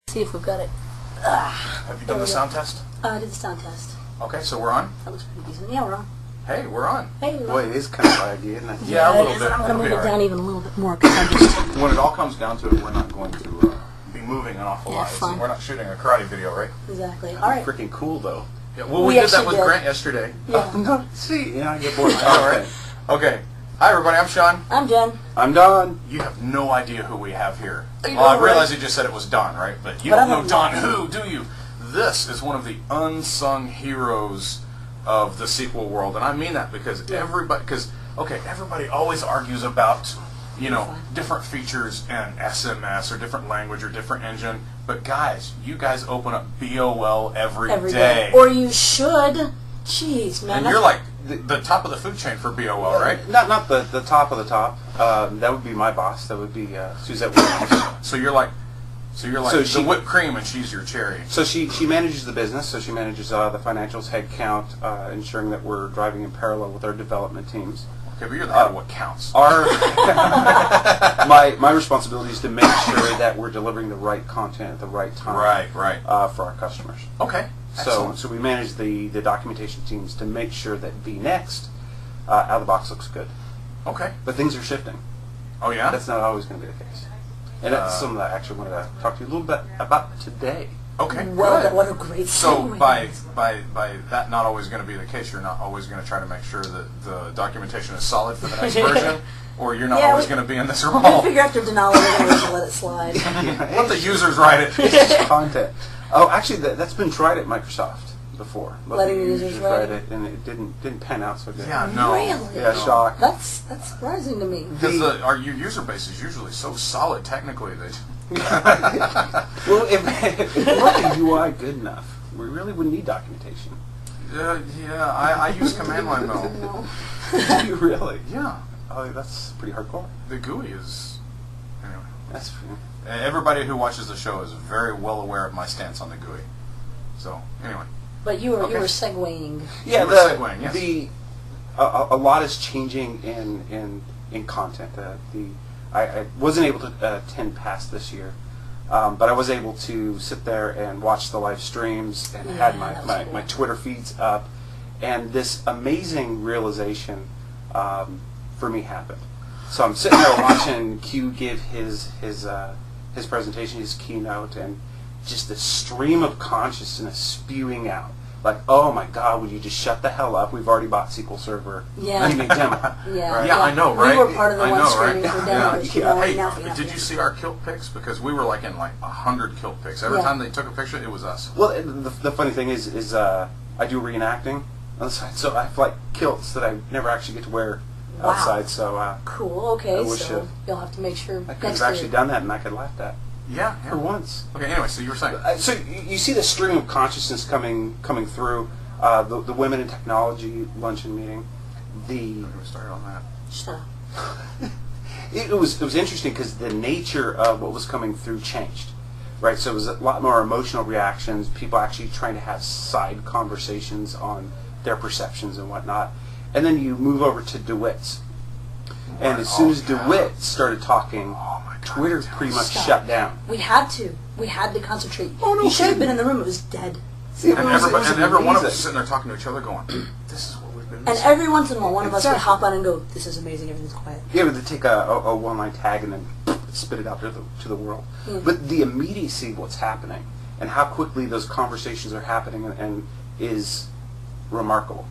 See if we've got it. Have you done the sound test? I did the sound test. Okay, so we're on? That looks pretty decent. Yeah, we're on. Hey, we're on. Hey, we're Boy, on. it is kind of laggy, isn't it? Yeah, a little it is. bit. I'm going to It'll move be it all down right. even a little bit more because I'm just... When it all comes down to it, we're not going to be moving an awful Yeah, lot. fine. We're not shooting a karate video, right? Exactly. All right. Freaking cool, though. Yeah, well, We we did that actually with did. Grant yesterday. Yeah. No, see, I get bored. All right. Okay. Hi, everybody. I'm Sean. I'm Jen. I'm Don. You have no idea who we have here. I Well, I know, realize right? you just said it was Don, right? But you But don't I know don't Don know. who, do you? This is one of the unsung heroes of the sequel world, and I mean that because everybody always argues about, you know, different features and SMS or different language or different engine. But guys, you guys open up BOL every day. Or you should. Jeez, man. And you're like the top of the food chain for BOL, right? Not the top of the top. That would be my boss. That would be Suzette Williams. So you're like the whipped cream, and she's your cherry. So she manages the business. So she manages the financials, head count, ensuring that we're driving in parallel with our development teams. Okay, but you're the head of what counts. My responsibility is to make sure that we're delivering the right content at the right time. Right. For our customers. Okay. So we manage the documentation teams to make sure that Next out of the box looks good. Okay. But things are shifting. Oh yeah. That's not always going to be the case. And that's something that I actually wanted to talk to you a little bit about today. Okay. Well, good. what a great So segue. by that not always going to be the case, you're not always going to try to make sure that the documentation is solid for the next version, or you're not always going to be in this We're going to role. figure after Denali, we're going to let it slide. Let the users write it. It's content. Oh, actually, that's been tried at Microsoft before. Letting the users write it, and it didn't pan out so good. Yeah, no. Really? Yeah, shock. That's surprising to me. Because your user base is usually so solid technically that. Well, if we weren't the UI good enough, we really wouldn't need documentation. I use command line though. No. Do you really? Yeah. Oh, that's pretty hardcore. The GUI is. Anyway. That's Everybody who watches the show is very well aware of my stance on the GUI. So anyway. But you were Okay. segueing. yeah. You were segueing, yes. A lot is changing in content. I wasn't able to attend past this year, but I was able to sit there and watch the live streams and had that was cool. my Twitter feeds up, and this amazing realization for me happened. So I'm sitting there watching Q give his presentation, his keynote, and just the stream of consciousness spewing out. Like, oh my God, would you just shut the hell up? We've already bought SQL Server. Yeah. Let me make demo. Yeah. Right? Yeah, I know, right? We were part of the I one know, streaming right? for Yeah. demos. You know, Hey, now did you see our kilt pics? Because we were like in like 100 kilt pics. Every Yeah. time they took a picture, it was us. Well, the funny thing is I do reenacting on the side, so I have like kilts that I never actually get to wear Wow. outside. So Cool. Okay, I wish so you'll have to make sure I could next have actually year. done that, and I could laugh at Yeah. for once. Okay. Anyway, so you were saying. So you see the stream of consciousness coming through. The Women in Technology luncheon meeting. We're going to start on that. Sure. It was interesting because the nature of what was coming through changed, right? So it was a lot more emotional reactions, people actually trying to have side conversations on their perceptions and whatnot. And then you move over to DeWitt's. And as soon as DeWitt started talking, Oh my God, Twitter tell pretty me. much Stop. shut down. We had to concentrate. Oh, no You should have kidding. been in the room. It was dead. It And was every one of us amazing. sitting there talking to each other, going, "This is what we've been And missing." every once in a while, one of us would Exactly. hop on and go, "This is amazing. Everything's quiet." Yeah, but they take a one-line tag and then spit it out to the world. Mm. But the immediacy of what's happening and how quickly those conversations are happening and is remarkable.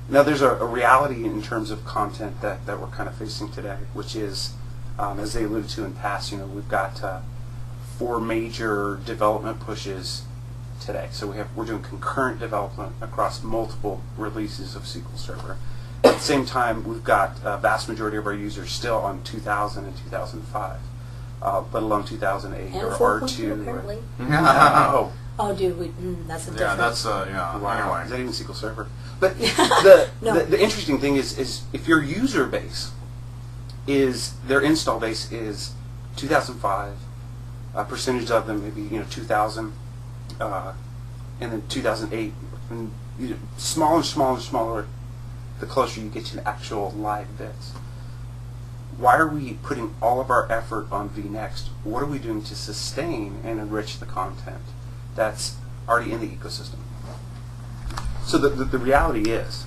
Now, there's a reality in terms of content that we're kind of facing today, which is, as they alluded to in past, we've got 4 major development pushes today. So we're doing concurrent development across multiple releases of SQL Server. At the same time, we've got a vast majority of our users still on 2000 and 2005, let alone 2008 And or 4.2 R2. apparently. Oh, Oh, dude, that's a different. Yeah, that's yeah. wow. Is that Anyway, even SQL Server? But the No. the interesting thing is if your user base is their install base is 2005, a percentage of them maybe 2000, and then 2008, and smaller and smaller and smaller, the closer you get to the actual live bits. why are we putting all of our effort on vNext? What are we doing to sustain and enrich the content that's already in the ecosystem? So the reality is...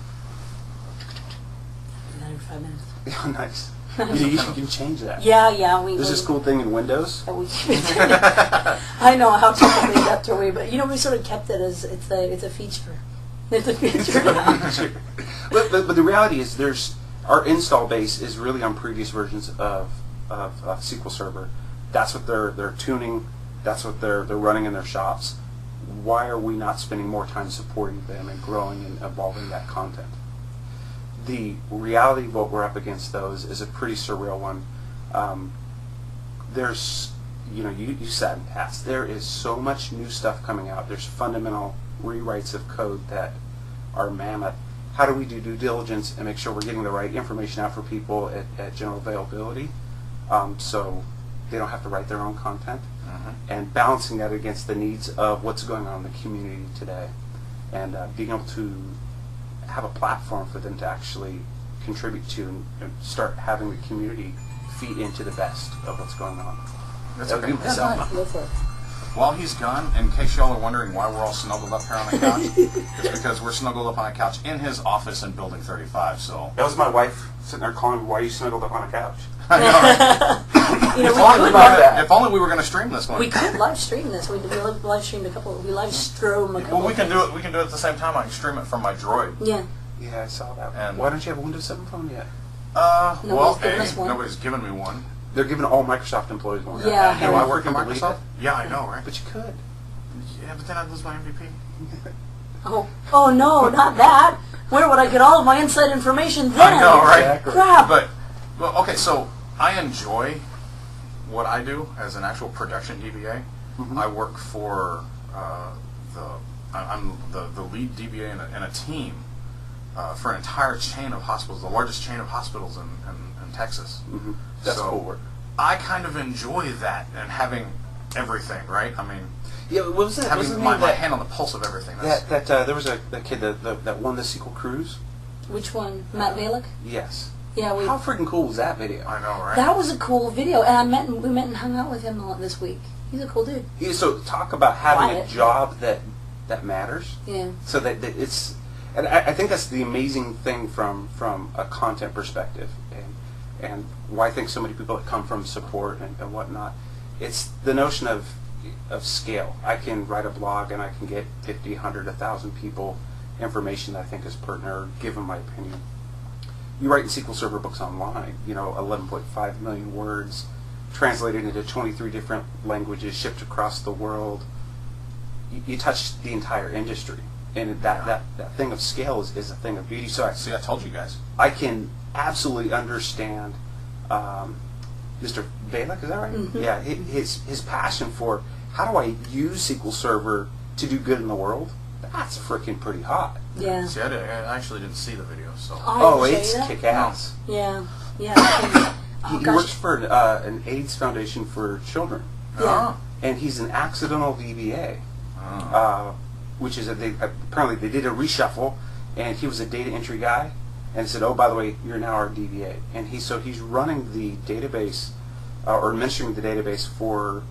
95 minutes. Yeah, nice. You can change that. Yeah. There's this cool thing in Windows. I know how technically adept are we, but we sort of kept it as it's a feature. It's a feature. but the reality is, our install base is really on previous versions of SQL Server. That's what they're tuning. That's what they're running in their shops. Why are we not spending more time supporting them and growing and evolving that content? The reality of what we're up against, though, is a pretty surreal one. There's, you sat in past. There is so much new stuff coming out. There's fundamental rewrites of code that are mammoth. How do we do due diligence and make sure we're getting the right information out for people at general availability, so they don't have to write their own content, and balancing that against the needs of what's going on in the community today, and being able to have a platform for them to actually contribute to and start having the community feed into the best of what's going on. That's That would okay. be myself. Go for it. While he's gone, in case y'all are wondering why we're all snuggled up here on the couch, it's because we're snuggled up on a couch in his office in Building 35. So That was my wife sitting there calling me, "Why are you snuggled up on a couch?" I know, right? If only we were going to stream this one. We could live stream this. We live streamed a couple. We live stream a couple. Well, we can do it. We can do it at the same time. I can stream it from my Droid. Yeah. Yeah, I saw that. And why don't you have a Windows 7 phone yet? Nobody's given us one. Nobody's given me one. They're giving all Microsoft employees one. Yeah. Do I work for freaking believe Microsoft? it? Yeah, I know, right? But you could. Yeah, but then I'd lose my MVP. Oh no, not that. Where would I get all of my inside information then? I know, right? Exactly. Crap. But, well, okay, so I enjoy what I do as an actual production DBA. I work for I'm the lead DBA in a team for an entire chain of hospitals, the largest chain of hospitals in Texas. That's So cool work. I kind of enjoy that and having everything, right? I mean, Yeah, what was that? having my hand on the pulse of everything. That's, There was a kid that won the SQL Cruise. Which one? Matt Valek? Yes. Yeah, How freaking cool was that video? I know, right? that was a cool video, and we met and hung out with him this week. He's a cool dude. Yeah, so talk about having Quiet. a job that matters. Yeah. So that it's, and I think that's the amazing thing from a content perspective, and why I think so many people that come from support and whatnot. It's the notion of scale. I can write a blog and I can get 50, 100, 1,000 people information that I think is pertinent or give them my opinion. You write in SQL Server books online, 11.5 million words, translated into 23 different languages, shipped across the world. You touch the entire industry, and that thing of scale is a thing of beauty. So See, I told you guys. I can absolutely understand Mr. Valek, is that right? Yeah, his passion for how do I use SQL Server to do good in the world. That's freaking pretty hot. Yeah. See, I actually didn't see the video, so. Oh, did you it's say that? kick ass. Yeah. Yeah. He works for an AIDS foundation for children, Yeah. and he's an accidental DBA, which is apparently they did a reshuffle, and he was a data entry guy, and said, "Oh, by the way, you're now our DBA," and he's running the database or administering the database for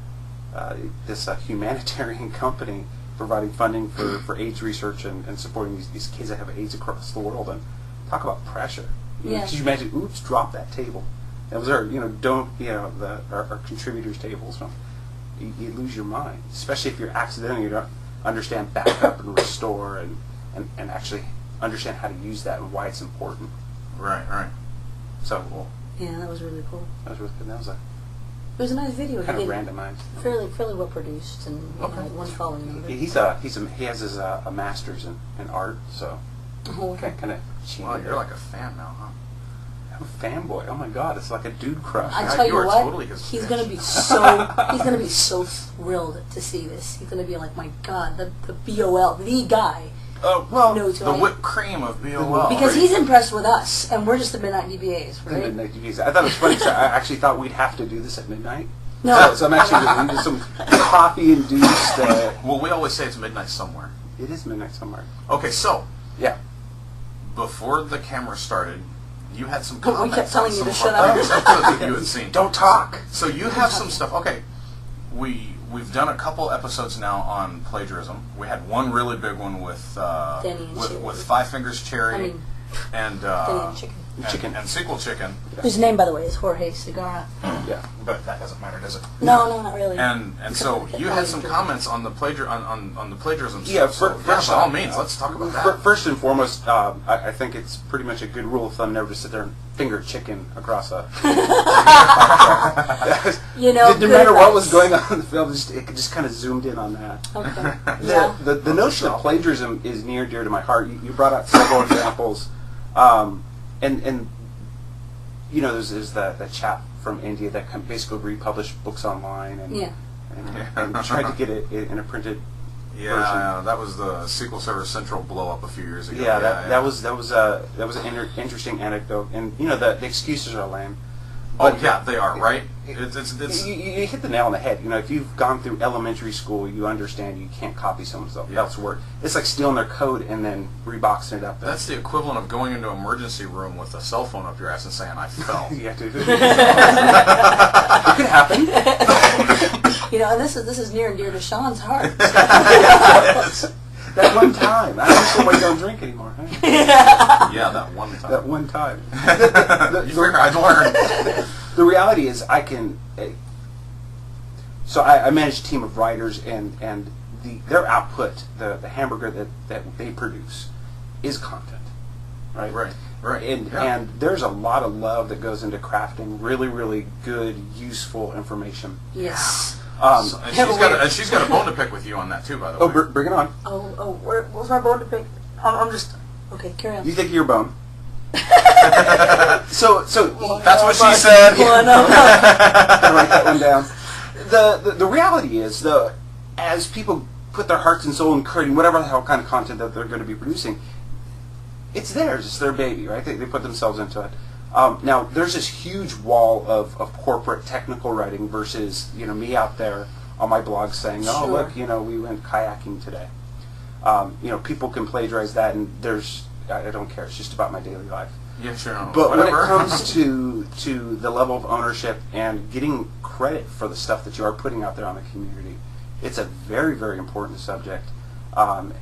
this humanitarian company providing funding for AIDS research and supporting these kids that have AIDS across the world. And talk about pressure. Yeah. Could you imagine? Oops, drop that table. That was our, our contributors' tables. You lose your mind, especially if you're accidental. You don't understand backup and restore and actually understand how to use that and why it's important. Right. So, well, Yeah, that was really cool. that was really good. That was It was a nice video. kind of He did randomized. fairly well produced, and Okay. one following number. He has his a master's in art, so Oh, okay. kind of. Wow, you're like a fan now, huh? I'm a fanboy. Oh my god, it's like a dude crush. I Yeah, tell you you are what, totally his he's bitch. gonna be so thrilled to see this. He's gonna be like, my God, the BOL, the guy. Oh, well, knows who the I am. whipped cream of BOL. Because he's impressed with us, and we're just the Midnight DBAs, The right? Midnight DBs. I thought it was funny because I actually thought we'd have to do this at midnight. No. So I'm actually just into some coffee induced. Well, we always say it's midnight somewhere. It is midnight somewhere. Okay, so Yeah. before the camera started, you had some We comments kept telling on you some to of shut our up. previous episodes that you had seen. Don't talk. So you have some stuff. Okay, we've done a couple episodes now on plagiarism. We had one really big one with Danny and Cherry. with Five Fingers Cherry I mean, and Danny and Chicken. and Sequel Chicken. Whose name, by the way, is Jorge Segarra. Yeah. But that doesn't matter, does it? No, not really. And so you had some comments on the on the plagiarism Yeah, stuff. So by all means, let's talk about that. First and foremost, I think it's pretty much a good rule of thumb never to sit there and finger chicken across a. You know, no matter what was going on in the film, it just kind of zoomed in on that. Okay. Yeah. The notion of plagiarism is near and dear to my heart. You brought out several examples, and you know, there's that chap from India that basically republished books online and Yeah. and tried to get it in a printed Yeah, that was the SQL Server Central blow up a few years ago. Yeah, that was an interesting anecdote, and you know the excuses are lame. But yeah, they are right. It's you hit the nail on the head. You know, if you've gone through elementary school, you understand you can't copy someone else's work. It's like stealing their code and then reboxing it up. That's the equivalent of going into an emergency room with a cell phone up your ass and saying, "I fell." Yeah, dude. It could happen. You know, and this is near and dear to Sean's heart. That one time. I understand why you don't drink anymore. Huh? Yeah, that one time. That one time. You figure I'd learn. The reality is, I can. So I manage a team of writers, and their output, the hamburger that they produce, is content, right? Right. And there's a lot of love that goes into crafting really, really good, useful information. Yes. And she's got a bone to pick with you on that too, by the way. Oh, bring it on. Where's my bone to pick? I'm just okay. Carry on. You think you're bone? So That's what she said. Gotta write that one down. The reality is, though, as people put their hearts and soul in creating whatever the hell kind of content that they're going to be producing, it's theirs. It's their baby, right? They put themselves into it. Now, there's this huge wall of corporate technical writing versus, you know, me out there on my blog saying, oh, Sure. look, you know, we went kayaking today. You know, people can plagiarize that, and I don't care. It's just about my daily life. Yeah, sure. But Whatever. when it comes to the level of ownership and getting credit for the stuff that you are putting out there on the community, it's a very, very important subject. And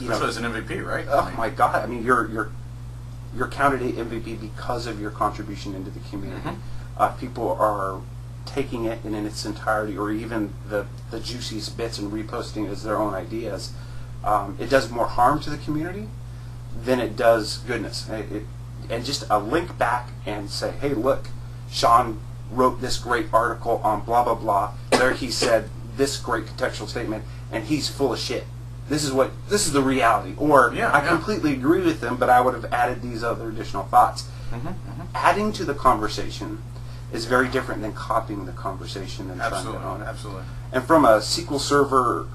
you know, Especially as an MVP, right? oh my God! I mean, you're counted a MVP because of your contribution into the community. People are taking it in its entirety, or even the juiciest bits, and reposting it as their own ideas. It does more harm to the community than it does goodness. And just a link back and say, hey, look, Sean wrote this great article on blah, blah, blah. There he said this great contextual statement, and he's full of shit. This is the reality. Or I completely agree with him, but I would have added these other additional thoughts. Adding to the conversation is very different than copying the conversation and trying to own it. Absolutely. And from a SQL Server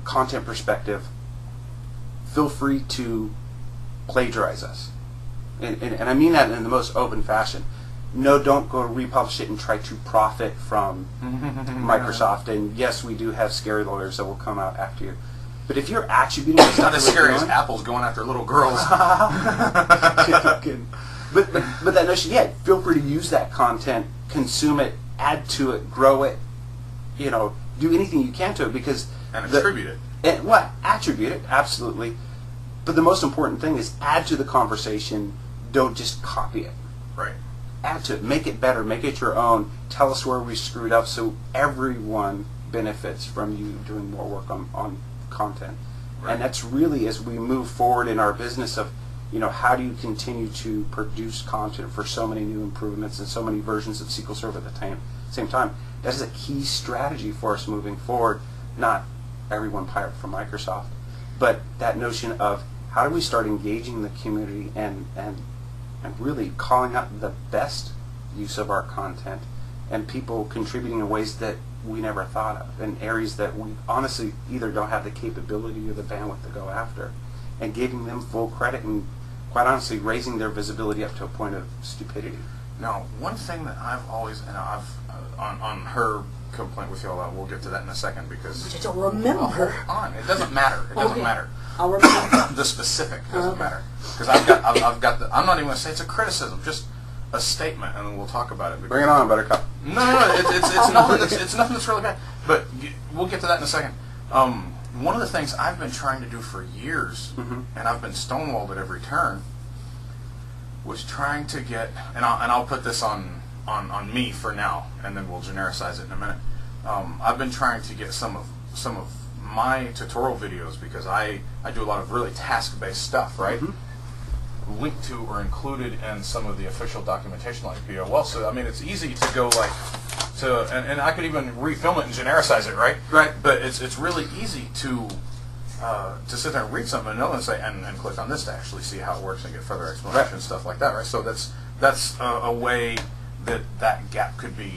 content perspective, feel free to plagiarize us. And I mean that in the most open fashion. No, don't go republish it and try to profit from Microsoft. And yes, we do have scary lawyers that will come out after you. But if you're attributing It's not as scary as Apple's going after little girls. But that notion, yeah, feel free to use that content, consume it, add to it, grow it, you know, do anything you can to it, because And attribute it. Attribute it, absolutely. But the most important thing is add to the conversation. Don't just copy it. Right. Add to it. Make it better. Make it your own. Tell us where we screwed up, so everyone benefits from you doing more work on content. Right. And that's really, as we move forward in our business of, you know, how do you continue to produce content for so many new improvements and so many versions of SQL Server at the same time. That is a key strategy for us moving forward. Not everyone pirate from Microsoft, but that notion of how do we start engaging the community and really calling out the best use of our content, and people contributing in ways that we never thought of, in areas that we honestly either don't have the capability or the bandwidth to go after, and giving them full credit and, quite honestly, raising their visibility up to a point of stupidity. Now, one thing that I've always, and I've on her complaint with y'all, we'll get to that in a second because Which I don't remember. Hold on, it doesn't matter. It doesn't Okay. matter. I'll work on The specific doesn't matter, because I've got I'm not even going to say it's a criticism, just a statement, and then we'll talk about it. Bring it on, Buttercup. No, it's nothing that's really bad. But we'll get to that in a second. One of the things I've been trying to do for years, and I've been stonewalled at every turn, was trying to get, and I'll put this on me for now, and then we'll genericize it in a minute. I've been trying to get some of my tutorial videos, because I do a lot of really task-based stuff, right? Linked to or included in some of the official documentation like POL. So I mean, it's easy to go like and I could even refilm it and genericize it, right? Right. But it's really easy to sit there and read something and know and say and click on this to actually see how it works and get further explanation and stuff like that, right? So that's a way that gap could be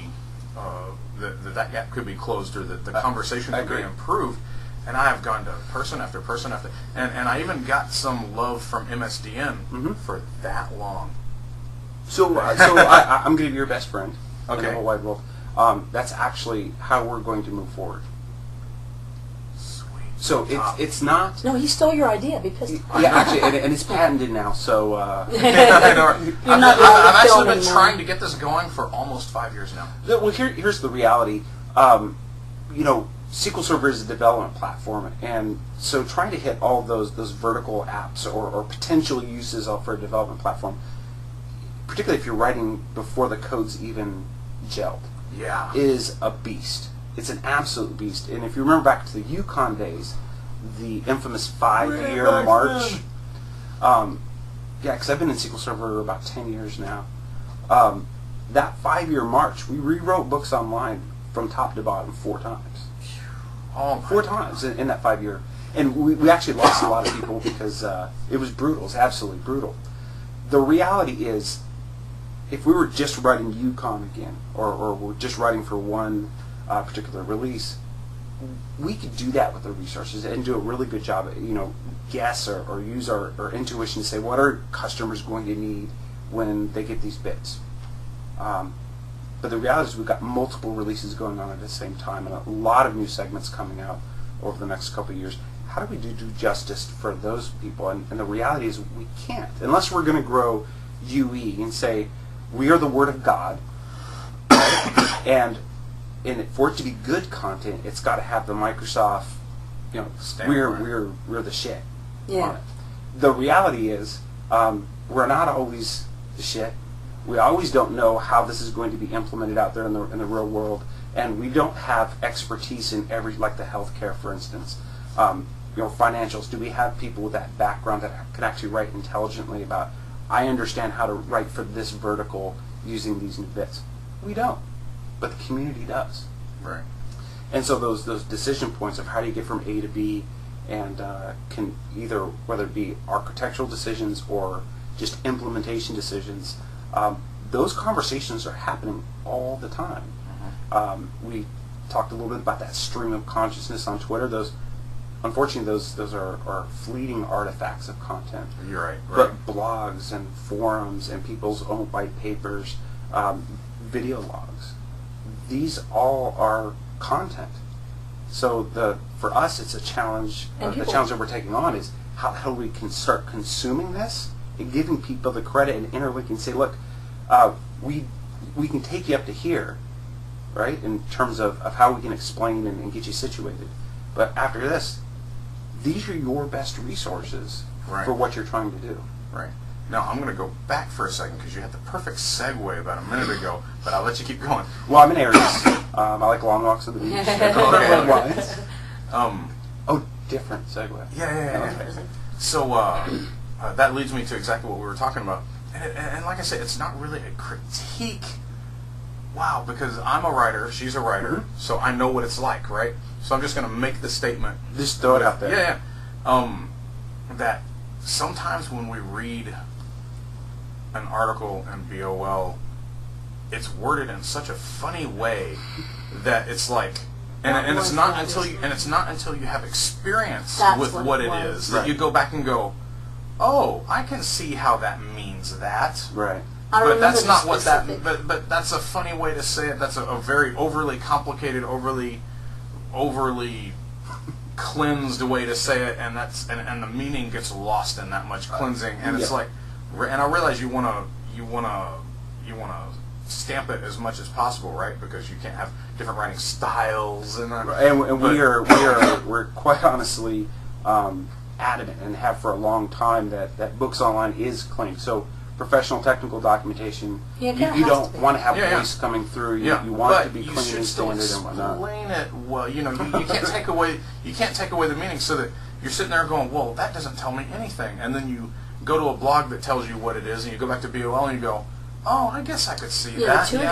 that gap could be closed, or that the conversation could be improved. And I have gone to person after person after, and I even got some love from MSDN for that long. So I'm going to be your best friend in the whole wide world. That's actually how we're going to move forward. Sweet. So it's not. No, he stole your idea. Be pissed. Yeah, actually, and it's patented now. So You're not I've actually been anymore. trying to get this going for almost 5 years now. well, here's the reality. SQL Server is a development platform, and so trying to hit all those vertical apps or potential uses for a development platform, particularly if you're writing before the code's even gelled, is a beast. It's an absolute beast. And if you remember back to the Yukon days, the infamous 5-year march, because I've been in SQL Server about 10 years now, that 5-year march, we rewrote books online from top to bottom 4 times. Oh, 4 times in that 5-year. And we actually lost a lot of people because it was brutal. It was absolutely brutal. The reality is, if we were just writing Yukon again, or we're just writing for one particular release, we could do that with the resources and do a really good job at, guess or use our intuition to say, what are customers going to need when they get these bits? But the reality is we've got multiple releases going on at the same time, and a lot of new segments coming out over the next couple of years. How do we do justice for those people? And the reality is we can't. Unless we're going to grow UE and say, we are the Word of God, right? and for it to be good content, it's got to have the Microsoft, we're the shit on it. The reality is we're not always the shit. We always don't know how this is going to be implemented out there in the real world, and we don't have expertise in like the healthcare, for instance. Financials. Do we have people with that background that can actually write intelligently about, I understand how to write for this vertical using these new bits? We don't, but the community does. Right. And so those decision points of how do you get from A to B, and can either, whether it be architectural decisions or just implementation decisions, those conversations are happening all the time. We talked a little bit about that stream of consciousness on Twitter. Unfortunately, those are fleeting artifacts of content. You're right. But blogs and forums and people's own white papers, video logs, these all are content. So for us, it's a challenge. The challenge that we're taking on is how we can start consuming this and giving people the credit and interlinking and say, look, we can take you up to here, right, in terms of how we can explain and get you situated. But after this, these are your best resources for what you're trying to do. Right. Now, I'm going to go back for a second because you had the perfect segue about a minute ago, but I'll let you keep going. Well, I'm in Aries. I like long walks on the beach. Red wines. Different segue. Yeah. So that leads me to exactly what we were talking about. And like I said, it's not really a critique. Wow, because I'm a writer, she's a writer, so I know what it's like, right? So I'm just going to make the statement. Just throw it out there. That sometimes when we read an article in BOL, it's worded in such a funny way that it's like, and it's not until you have experience with what it is that you go back and go, oh, I can see how that means that. Right. But that's not what that. But that's a funny way to say it. That's a very overly complicated, overly cleansed way to say it, and and the meaning gets lost in that much cleansing, and it's like, and I realize you wanna stamp it as much as possible, right? Because you can't have different writing styles and we're quite honestly adamant and have for a long time that books online is clean. So professional technical documentation, you don't want to have voice coming through. You want it to be clean and standard and whatnot. Explain it well. You can't take away the meaning, so that you're sitting there going, well, that doesn't tell me anything, and then you go to a blog that tells you what it is, and you go back to BOL and you go, oh, I guess I could see that. The two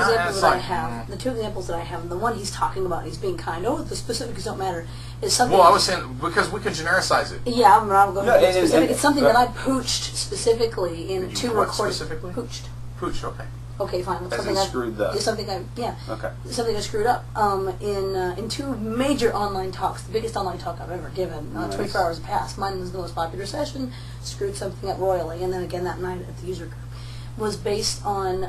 examples that I have, and the one he's talking about, he's being kind. Oh, the specifics don't matter. Is something. Well, I was saying because we can genericize it. Yeah, I'm not going to be specific. It's something that I pooched specifically in two recordings. Specifically? Pooched. Okay. Okay, fine. As in screwed up. Something I screwed up in two major online talks. The biggest online talk I've ever given. 24 hours passed. Mine was the most popular session. Screwed something up royally, and then again that night at the user group. Was based on,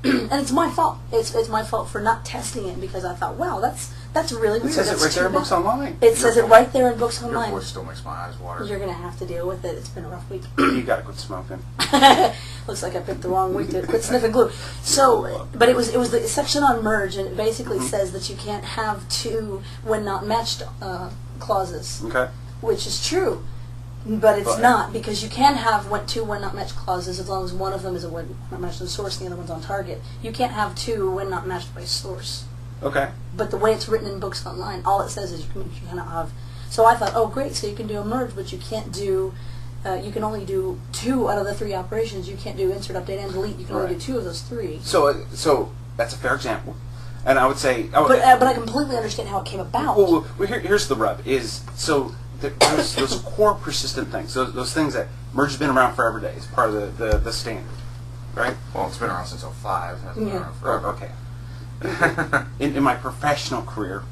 and it's my fault. It's my fault for not testing it because I thought, wow, that's really weird. It says it right there in Books Online. It says it right there in Books Online. Your voice still makes my eyes water. You're going to have to deal with it. It's been a rough week. You got to quit smoking. Looks like I picked the wrong week to quit sniffing glue. So, but it was the section on merge, and it basically says that you can't have two when not matched clauses. Okay. Which is true. But it's not, because you can have two when not matched clauses as long as one of them is a when not matched on source and the other one's on target. You can't have two when not matched by source. Okay. But the way it's written in Books Online, all it says is you cannot have. So I thought, oh great, so you can do a merge, but you can't do. You can only do two out of the three operations. You can't do insert, update, and delete. You can only do two of those three. So that's a fair example, and I would say. But I completely understand how it came about. Well, here's the rub: is so. There's those core persistent things, those things that merge has been around forever days, part of the standard, right? Well, it's been around since 2005. It hasn't been around forever. Okay. in my professional career,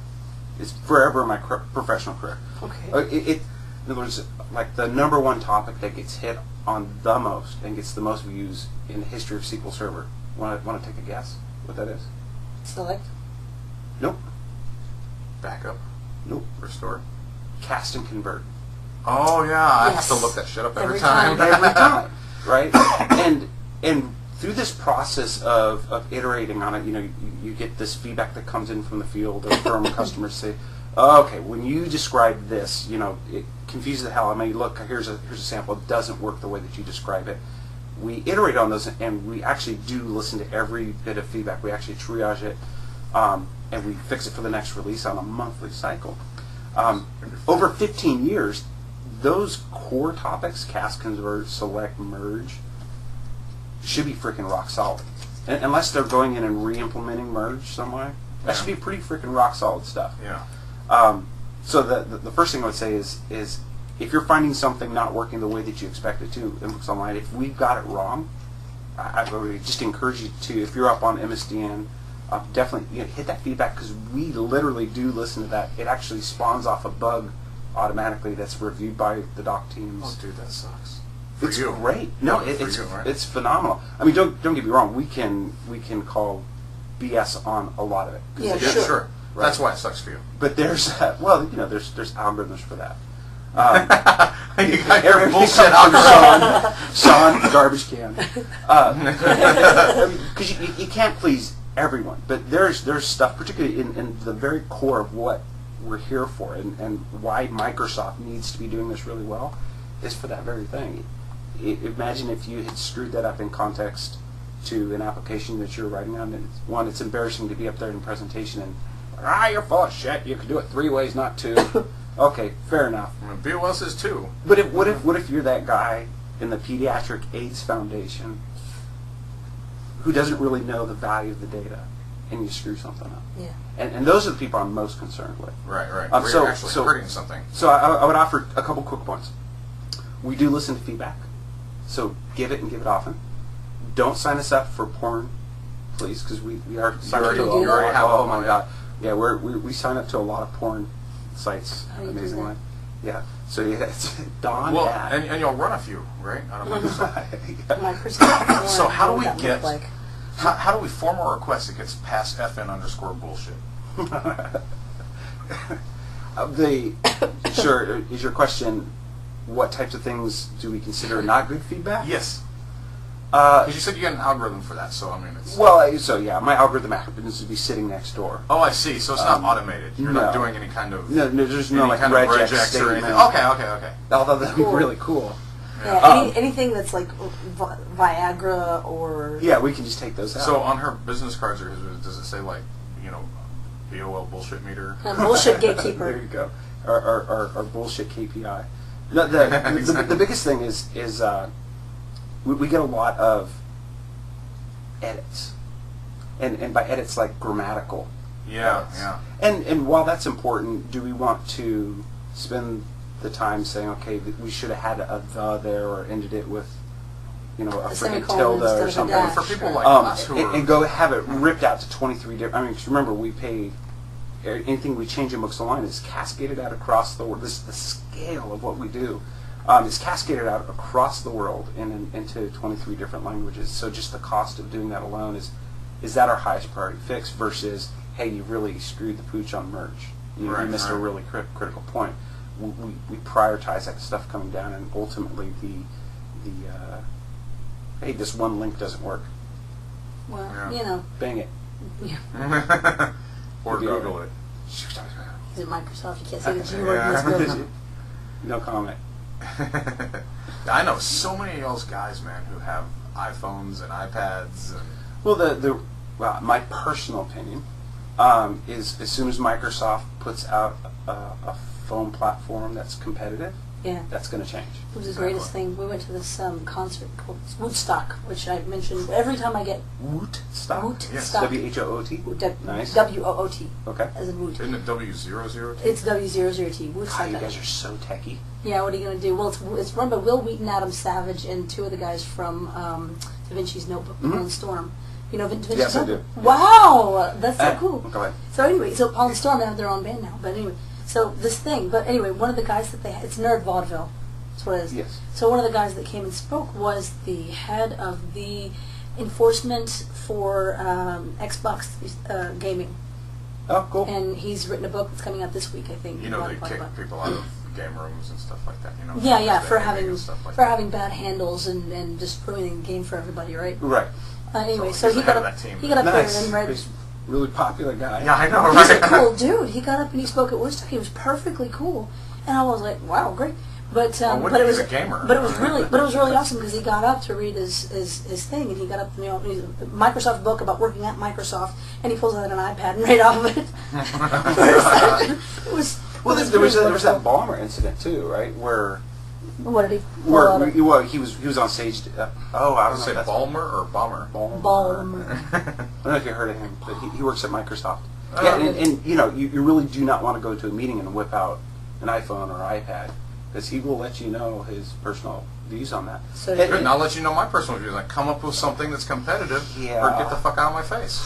it's forever in my professional career. Okay. In other words, like the number one topic that gets hit on the most and gets the most views in the history of SQL Server. Want to take a guess what that is? Select. Nope. Backup. Nope. Restore. Cast and convert. Oh yeah, I have to look that shit up every time. Every time, right? And through this process of iterating on it, you get this feedback that comes in from the field or from customers say, oh, okay, when you describe this, it confuses the hell out of me. Look, here's a sample. It doesn't work the way that you describe it. We iterate on those, and we actually do listen to every bit of feedback. We actually triage it, and we fix it for the next release on a monthly cycle. Over 15 years, those core topics, cast, convert, select, merge, should be freaking rock solid. And unless they're going in and re-implementing merge somewhere, that should be pretty freaking rock solid stuff. Yeah. So the first thing I would say is if you're finding something not working the way that you expect it to in Books Online, if we've got it wrong, I would just encourage you to, if you're up on MSDN, definitely hit that feedback, because we literally do listen to that. It actually spawns off a bug automatically that's reviewed by the doc teams. Oh, dude, that sucks. It's great. No, it's phenomenal. I mean, don't get me wrong. We can call BS on a lot of it. Yeah, sure. Right. That's why it sucks for you. But there's there's algorithms for that. You got your bullshit Sean, garbage can. Because you can't please everyone, but there's stuff, particularly in the very core of what we're here for, and why Microsoft needs to be doing this really well, is for that very thing. Imagine if you had screwed that up in context to an application that you're writing on. And it's embarrassing to be up there in a presentation and, you're full of shit. You can do it 3 ways, not 2. Okay, fair enough. BOL says 2. But what if you're that guy in the Pediatric AIDS Foundation who doesn't really know the value of the data, and you screw something up? Yeah. And those are the people I'm most concerned with. Right. We're actually hurting something. So I would offer a couple quick points. We do listen to feedback, so give it and give it often. Don't sign us up for porn, please, because we are signed up to a lot. Oh my god, yeah, we sign up to a lot of porn sites, amazingly. Yeah. So it's Don. Well, and you'll run a few, right? I don't know. So how do we get? How do we form a request that gets past FN_bullshit? Sure. Is your question, what types of things do we consider not good feedback? Yes. Because you said you got an algorithm for that, so I mean, it's... Well, so yeah, my algorithm happens to be sitting next door. Oh, I see. So it's not automated. You're not doing any kind of... No, there's no like regex or anything. Okay. Although that'd be really cool. Yeah, anything that's like Viagra or... Yeah, we can just take those out. So on her business cards, does it say like, BOL bullshit meter? Bullshit gatekeeper. There you go. Our bullshit KPI. No, the biggest thing is we get a lot of edits, and by edits like grammatical. Yeah, edits. yeah. And while that's important, do we want to spend the time saying, okay, we should have had a the there or ended it with, a freaking tilde or something? And for people like us who and go have it ripped out to 23 different. I mean, 'cause remember, we pay anything we change in Books Online is cascaded out across the world. This is the scale of what we do. It's cascaded out across the world into 23 different languages. So just the cost of doing that alone is that our highest priority fix versus, hey, you really screwed the pooch on merge. You missed a really critical point. We prioritize that stuff coming down, and ultimately the hey, this one link doesn't work. Well, bang it. Yeah. Or Google it. He's at Microsoft. You can't say the G word in this building. No comment. I know so many of those guys, man, who have iPhones and iPads. And Well, my personal opinion is as soon as Microsoft puts out a phone platform that's competitive, that's going to change. It was the greatest thing. We went to this concert called Woodstock, which I mentioned every time I get... Woodstock? Yes. W-H-O-O-T? Nice. W-O-O-T. Okay. As in woot. Isn't it W00T? It's W00T. Woodstock. God, you guys are so techie. Yeah, what are you going to do? Well, it's run by Will Wheaton, Adam Savage, and two of the guys from Da Vinci's Notebook, Paul and Storm. You know Da Vinci's Yes, Notebook? I do. Wow! That's so cool. Go ahead. So anyway, Paul and Storm have their own band now. But anyway, so this thing. But anyway, one of the guys that they had, it's Nerd Vaudeville. That's what it is. Yes. So one of the guys that came and spoke was the head of the enforcement for Xbox gaming. Oh, cool. And he's written a book that's coming out this week, I think. They kick people out of game rooms and stuff like that. Yeah, for having like having bad handles and just ruining the game for everybody, right? Right. Anyway, so he got up Nice. there and read. He's a really popular guy. Yeah, I know, He's right? a cool dude. He got up and he spoke at Woodstock. He was perfectly cool, and I was like, wow, great. But but it was a gamer. But it was really awesome because he got up to read his thing, and he got up, Microsoft book about working at Microsoft, and he pulls out an iPad and read off of it. It was. Well, there was that Balmer incident too, right? Where what did he? Well, he was on stage. I don't know. Say Balmer or Bomber? Balmer. I don't know if you heard of him, but he works at Microsoft. And you really do not want to go to a meeting and whip out an iPhone or iPad, because he will let you know his personal views on that. So and I'll let you know my personal views. Like, come up with something that's competitive, or get the fuck out of my face.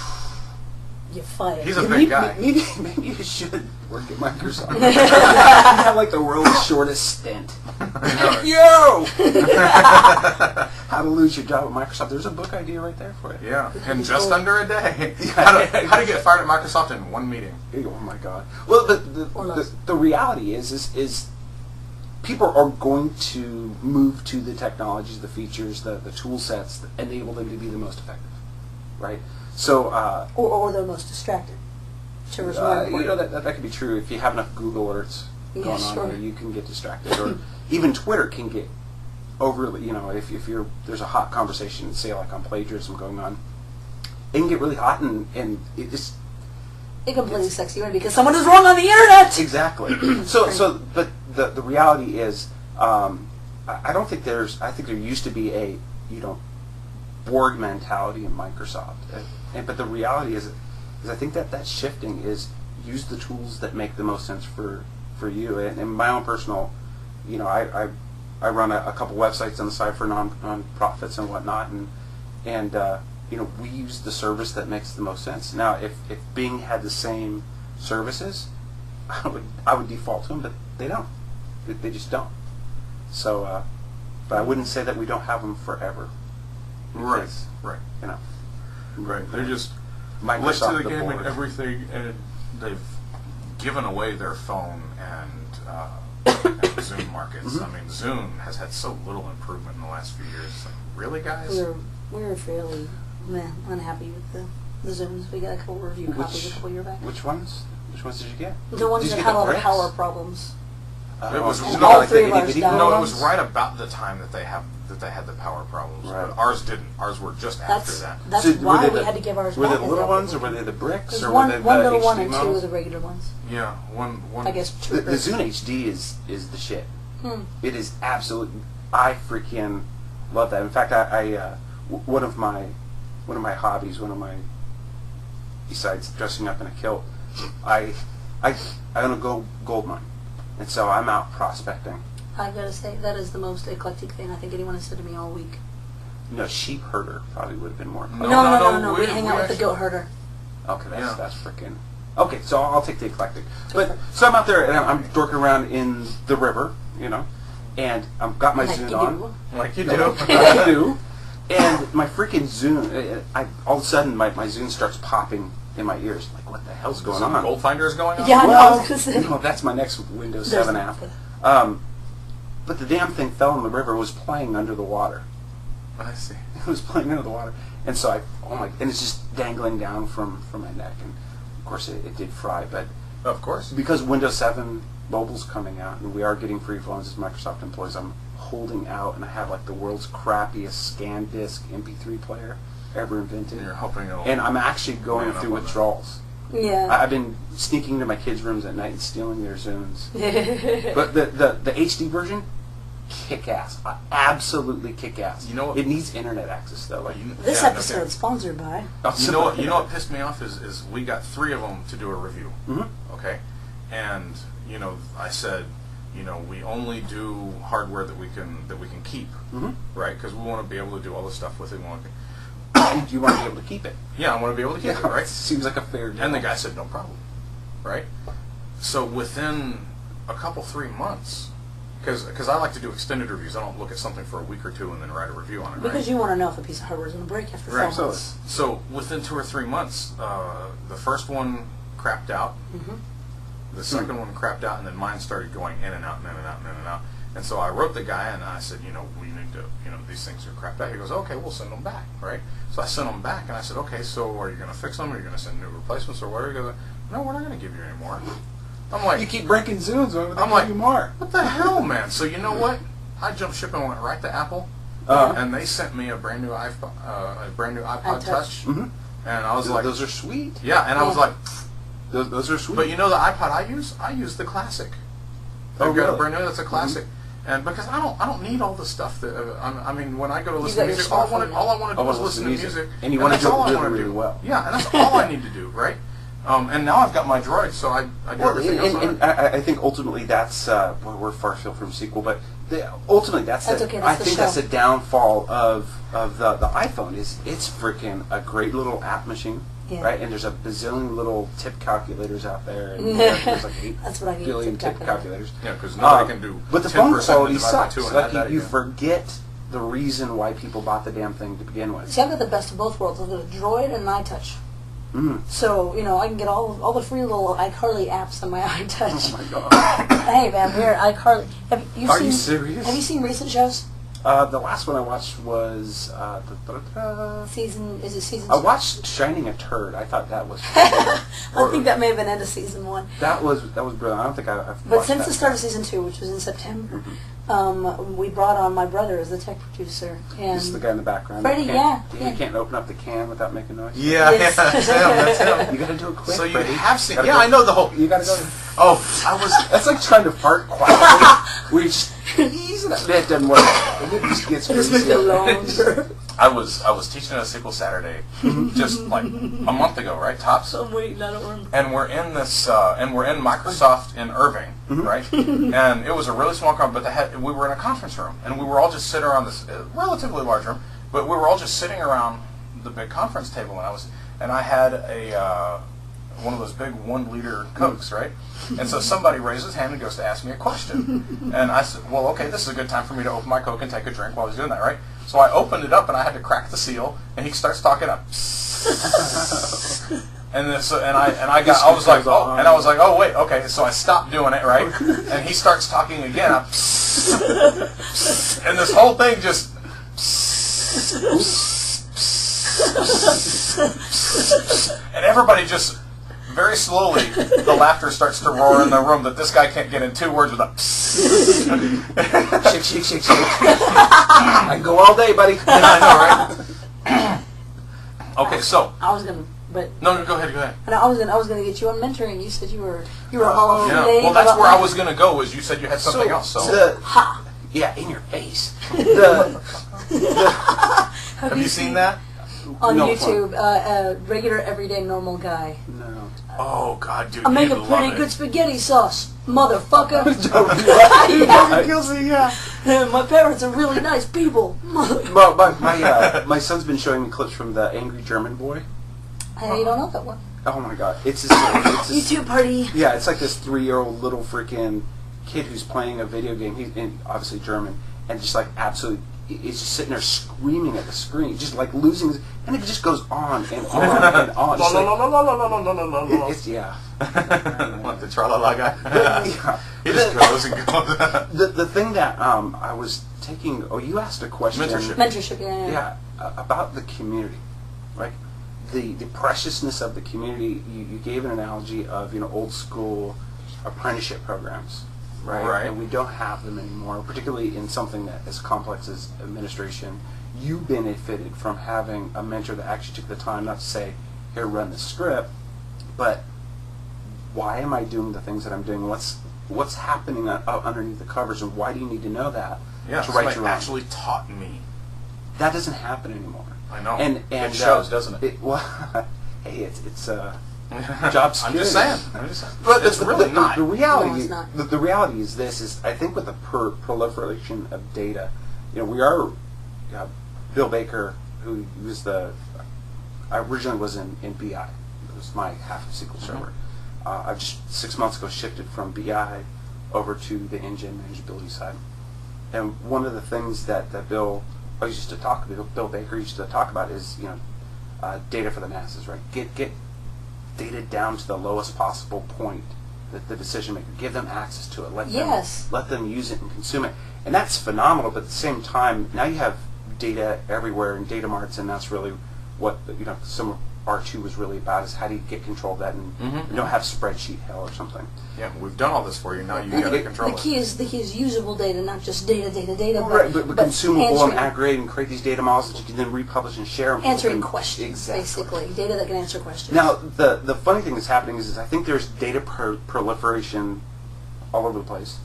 You're fired. He's a big guy. Maybe you should work at Microsoft. You have like the world's shortest stint. Yo! How to lose your job at Microsoft. There's a book idea right there for you. Yeah, in just under a day. How to get fired at Microsoft in one meeting. Oh my God. Well, the reality is people are going to move to the technologies, the features, the tool sets that enable them to be the most effective, right? So, or they're most distracted. Whichever's more important. that could be true. If you have enough Google alerts going on there, you can get distracted. Or even Twitter can get overly, if there's a hot conversation, say like on plagiarism going on, it can get really hot and it just... It completely sucks you in because someone is wrong on the internet! Exactly. But the reality is, I don't think I think there used to be a, Borg mentality in Microsoft. But the reality is I think that's shifting, is use the tools that make the most sense for you. And my own personal, I run a couple websites on the side for non-profits and whatnot, and we use the service that makes the most sense. Now, if Bing had the same services, I would default to them, but they don't. They just don't. So, but I wouldn't say that we don't have them forever. Right. Right. They're just Microsoft left to the game board. and everything, and they've given away their phone and Zune markets. I mean, Zune has had so little improvement in the last few years. It's like, really, guys? We were fairly unhappy with the Zooms. We got a couple review copies a couple years back. Which ones? Which ones did you get? The ones that had all the power problems. It was all three of ours died. No, it was right about the time that they had the power problems. Right. But ours didn't. Ours were just after that. That's So why we had to give ours Were back. they the little ones, or were they the bricks, There's or one were they the little one HD and models? two of the regular ones. Yeah, one. I guess two. The Zune HD is the shit. It is absolutely. I freaking love that. In fact, one of my hobbies, besides dressing up in a kilt, I own a gold mine, and so I'm out prospecting. I've got to say, that is the most eclectic thing I think anyone has said to me all week. No, sheep herder probably would have been more. No. We hang out with the goat herder. Okay, that's freaking. Okay, so I'll take the eclectic. But so I'm out there and I'm dorking around in the river, and I've got my Zune on. Like you do. Like you do. And my freaking Zune, all of a sudden my Zune starts popping in my ears. Like, what the hell's going on? Gold Finder is going on? Yeah, well, I was going to say. That's my next Windows 7 app. But the damn thing fell in the river, was playing under the water. I see. It was playing under the water. And so and it's just dangling down from my neck. And of course it did fry, but of course. Because Windows 7 mobile's coming out and we are getting free phones as Microsoft employees, I'm holding out, and I have like the world's crappiest ScanDisk MP3 player ever invented. And you're hoping it'll... And I'm actually going through withdrawals. Yeah. I've been sneaking into my kids' rooms at night and stealing their Zunes. But the HD version, kick-ass. Absolutely kick-ass. You know what? It needs internet access, though. Like, This episode is sponsored by... You know what pissed me off is we got 3 of them to do a review. Okay? And, I said, we only do hardware that we can keep. Right? Because we want to be able to do all the stuff with it. You want to be able to keep it. Yeah, I want to be able to keep it, right? Seems like a fair deal. And the guy said, no problem. Right? So within a couple, 3 months, because I like to do extended reviews. I don't look at something for a week or two and then write a review on it, Because you want to know if a piece of hardware is going to break after 4 months. So within 2 or 3 months, the first one crapped out, the second one crapped out, and then mine started going in and out and in and out and in and out. And so I wrote the guy and I said, we need to, these things are crapped out. He goes, okay, we'll send them back, right? So I sent them back and I said, okay, so are you going to fix them? Or are you going to send new replacements or whatever? He goes, no, we're not going to give you any more. I'm like, you keep breaking Zunes, why would they I'm like, give you more? What the hell, man? So you know what? I jumped ship and went right to Apple, and they sent me a brand new iPod Touch, and I was like, those are sweet. Yeah, and I was like, those are sweet. But the iPod I use the classic. I've got a brand new that's a classic. And because I don't need all the stuff that I mean, when I go to listen to music, all I want to do is listen to music, and you want to do it really well. Yeah, and that's all I need to do, right? And now I've got my Droid, so I do everything else on it. And I think ultimately that's we're far afield from sequel, but ultimately that's the downfall of the iPhone is it's freaking a great little app machine. Yeah. Right, and there's a bazillion little tip calculators out there, and there's like 8 billion tip calculators. Yeah, because nobody can do. But the phone quality sucks. Like you forget the reason why people bought the damn thing to begin with. See, I've got the best of both worlds. I've got a Droid and an iTouch. So I can get all the free little iCarly apps on my iTouch. Oh my god! Hey man, we're iCarly. Are you serious? Have you seen recent shows? The last one I watched was season. Is it season? I watched Shining a Turd. I thought that was. I think that may have been end of season 1. That was brilliant. I don't think I've. But since the start of season 2, which was in September, we brought on my brother as the tech producer. And this is the guy in the background. Freddie, He can't open up the can without making noise. Yeah, yes. That's him. You got to do it quick. So you Freddie. have seen? Yeah, I know the whole. You got to go. Oh, I was. That's like trying to fart quietly. We just. That doesn't work. It just gets longer. I was teaching at a SQL Saturday just like a month ago, right? Tops. I'm waiting. I don't remember. And we're in this, and we're in Microsoft in Irving, right? And it was a really small crowd, but we were in a conference room, and we were all just sitting around this relatively large room, but we were all just sitting around the big conference table, and I had a one of those big 1-liter Cokes, right? And so somebody raised his hand and goes to ask me a question. And I said, well, okay, this is a good time for me to open my Coke and take a drink while he's doing that, right? So I opened it up and I had to crack the seal, and he starts talking up. And this, and I was like, oh wait, okay. So I stopped doing it, right? And he starts talking again. And this whole thing just, and everybody just very slowly, the laughter starts to roar in the room that this guy can't get in 2 words without. Shake, shake, shake, shake. I can go all day, buddy. Yeah, I know, right? Okay, so I was gonna, but no, go ahead. and I was gonna get you on mentoring. You said you were all Yeah, day. well, that's where I was gonna go. Was you said you had something else? So Ha! Yeah, in your face. have you seen that? On No, YouTube? Regular, everyday, normal guy. No. Oh God, dude, I make a you'd pretty love good it. spaghetti sauce, motherfucker. Yeah. My parents are really nice people. Well, my son's been showing me clips from the Angry German Boy. I don't know that one. Oh my God, it's this YouTube party. Yeah, it's like this 3-year-old little freaking kid who's playing a video game. He's obviously German, and just like absolutely, he's just sitting there screaming at the screen, just like losing his, and it just goes on and on and on. Just like, it's yeah. What, the tra-la-la guy? Yeah. He just goes and goes. The thing that I was taking. Oh, you asked a question. Mentorship, yeah. Yeah, about the community, right? The preciousness of the community. You gave an analogy of old school apprenticeship programs, right? Right. And we don't have them anymore, particularly in something that as complex as administration. You benefited from having a mentor that actually took the time, not to say, here, run the script, but why am I doing the things that I'm doing? What's happening underneath the covers, and why do you need to know that Yeah, to write your somebody own? actually taught me. That doesn't happen anymore. I know. And it shows, doesn't it? Well, hey, it's job security. I'm just saying. But it's really not. The reality, No, it's not. The reality is this: is I think with the proliferation of data, we are. Bill Baker, who was I originally was in BI. It was my half of SQL Server. I've just 6 months ago shifted from BI over to the engine manageability side. And one of the things that Bill used to talk about, Bill Baker used to talk about is data for the masses, right? Get data down to the lowest possible point that the decision maker, give them access to it, let them use it and consume it, and that's phenomenal. But at the same time, now you have data everywhere in data marts, and that's really what some of R2 was really about, is how do you get control of that and you don't have spreadsheet hell or something. Yeah, we've done all this for you. Now you got to control the key is usable data, not just data. Right, but consumable and answering, aggregate and create these data models that you can then republish and share. And answering questions, exactly. basically. Data that can answer questions. Now, the funny thing that's happening is I think there's data proliferation all over the place.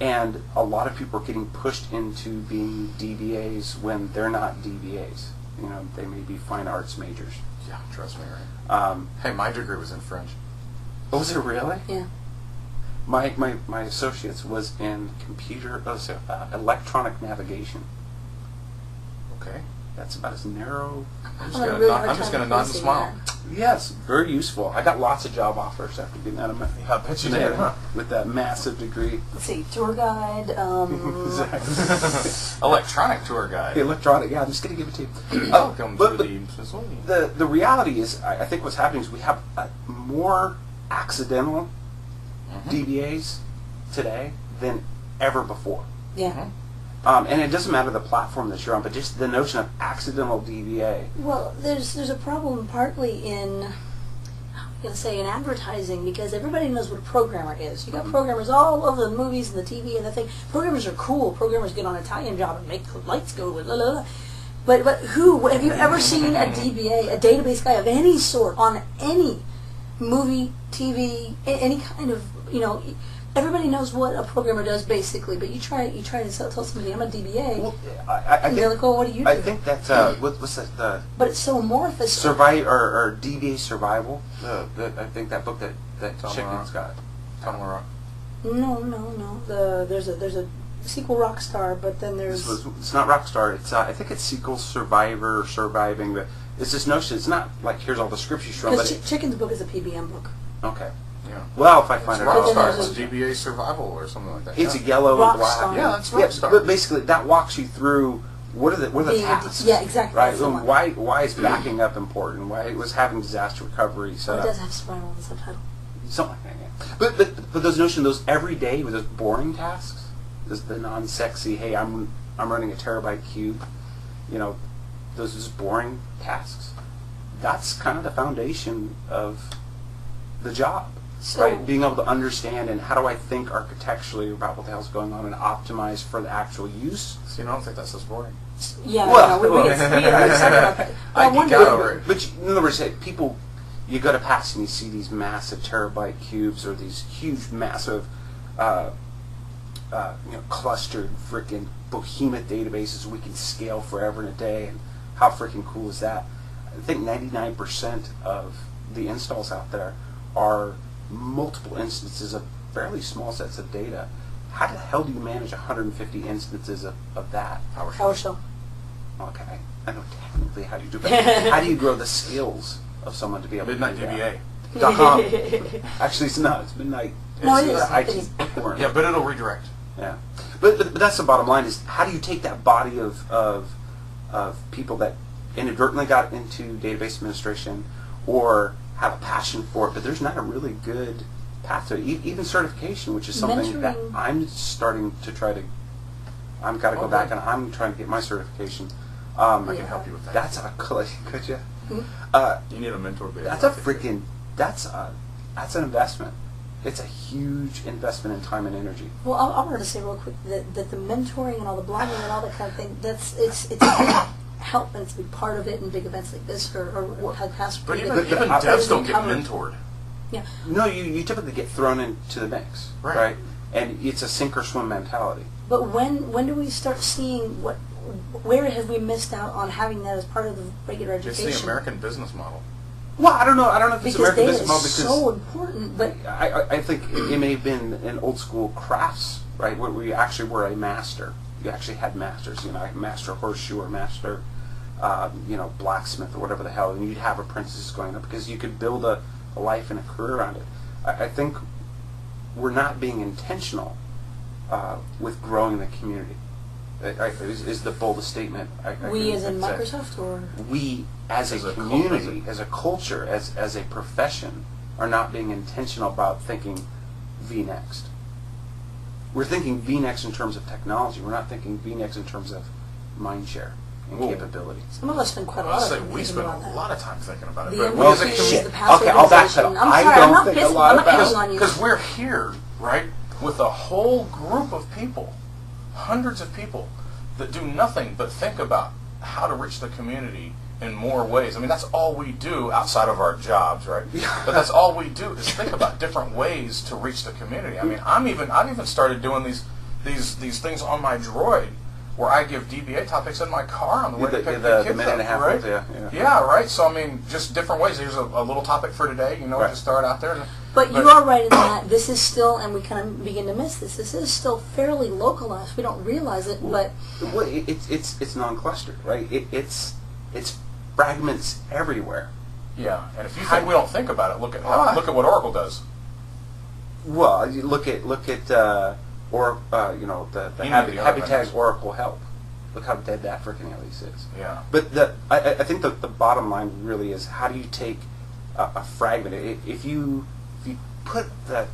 And a lot of people are getting pushed into being DBAs when they're not DBAs. They may be fine arts majors. Yeah, trust me, right? Hey, my degree was in French. Oh, was it really? Yeah. My associate's was in electronic navigation. Okay. That's about as narrow. I'm just going to nod and smile. Yes, very useful. I got lots of job offers after getting out of I bet you did, huh? With that massive degree. Let's see, tour guide. Electronic tour guide. Electronic, yeah, I'm just going to give it to you. Welcome to the Smithsonian. The reality is, I think what's happening is we have more accidental DBAs today than ever before. Yeah. And it doesn't matter the platform that you're on, but just the notion of accidental DBA. Well, there's a problem partly in in advertising, because everybody knows what a programmer is. You got programmers all over the movies and the TV and the thing. Programmers are cool. Programmers get on an Italian job and make the lights go la la la. But have you ever seen a DBA, a database guy of any sort, on any movie, TV, any kind of Everybody knows what a programmer does, basically, but you try to tell somebody I'm a DBA, Well, I and they're like, "Oh, what do you do?" I think that what's that but it's so amorphous. or DBA Survival. I think that book that Chicken's got. Tom Rock. No. There's a sequel Rockstar, but then there's It's not Rockstar. It's I think it's SQL Survivor, surviving. But it's this notion. It's not like here's all the scripts you run. because Chicken's book is a PBM book. Okay. Yeah. Well, if I find it Rockstar. Rockstar. It's DBA Survival or something like that. It's a yellow and black. Rockstar. Yeah, that's Yeah, Rockstar. but basically that walks you through what are the tasks? Yeah, exactly. Right. That's the one. Why is backing up important? Why was having disaster recovery set It up? does have spiral in the subtitle. Something like that. Yeah. But those notion, those everyday, those boring tasks, the non-sexy. Hey, I'm running a terabyte cube. Those just boring tasks. That's kind of the foundation of the job. So, right, being able to understand and how do I think architecturally about what the hell's going on and optimize for the actual use. See, I don't think that's so boring. Yeah, Well, we get excited about that. I geek out over it. But in other words, people, you go to PAX and you see these massive terabyte cubes or these huge, massive, clustered freaking behemoth databases we can scale forever and a day. And how freaking cool is that? I think 99% of the installs out there are multiple instances of fairly small sets of data. How the hell do you manage 150 instances of that? PowerShell. Okay, I know technically how you do that. How do you grow the skills of someone to be able to do that? MidnightDBA.com. Actually, it's not. It's Midnight. No, It's it is. IT porn. Yeah, but it'll redirect. Yeah. But that's the bottom line is how do you take that body of people that inadvertently got into database administration or have a passion for it, but there's not a really good path to it. Even certification, which is something that I'm starting to try to. I've got to go back and I'm trying to get my certification. I can help you with that. That's a could you? You need a mentor. That's a freaking. That's an investment. It's a huge investment in time and energy. Well, I wanted to say real quick that the mentoring and all the blogging and all that kind of thing, it's a big help and it's a big part of it in big events like this or past. But even devs don't get mentored. Yeah. No, you typically get thrown into the mix, right? And it's a sink or swim mentality. But when do we start seeing where have we missed out on having that as part of the regular education? It's the American business model. Well, I don't know if it's because American data business model is because so important, but I think it may have been in old school crafts, right, where we actually were a master. You actually had masters, like master horseshoe or master, blacksmith or whatever the hell, and you'd have apprentices going up because you could build a life and a career around it. I think we're not being intentional with growing the community. Is the boldest statement. We as in Microsoft, or we as a community, as a culture, as a profession, are not being intentional about thinking VNext. We're thinking VNext in terms of technology. We're not thinking VNext in terms of mind share and capability. Some of us spend quite a lot of time we spend about a lot of time thinking about it. The But MVPs, the past Okay, I'll back that up. I'm sorry, I'm not pissing because on you. we're here, right, with a whole group of people, hundreds of people, that do nothing but think about how to reach the community in more ways. I mean, that's all we do outside of our jobs, right? But that's all we do is think about different ways to reach the community. I mean, I've even started doing these things on my Droid where I give DBA topics in my car on the way to pick the kids minute and a half, up, right? Yeah, right. So I mean, just different ways. Here's a little topic for today, just throw it out there. But you are right in that this is still, and we kind of begin to miss this. This is still fairly localized. We don't realize it, but it's non-clustered, right? It's fragments everywhere. Yeah, and if you think we don't think about it, look at what Oracle does. Well, you look at the Habitat Oracle help. Look how dead that freaking at least is. Yeah. But I think the bottom line really is how do you take a fragment? If you put the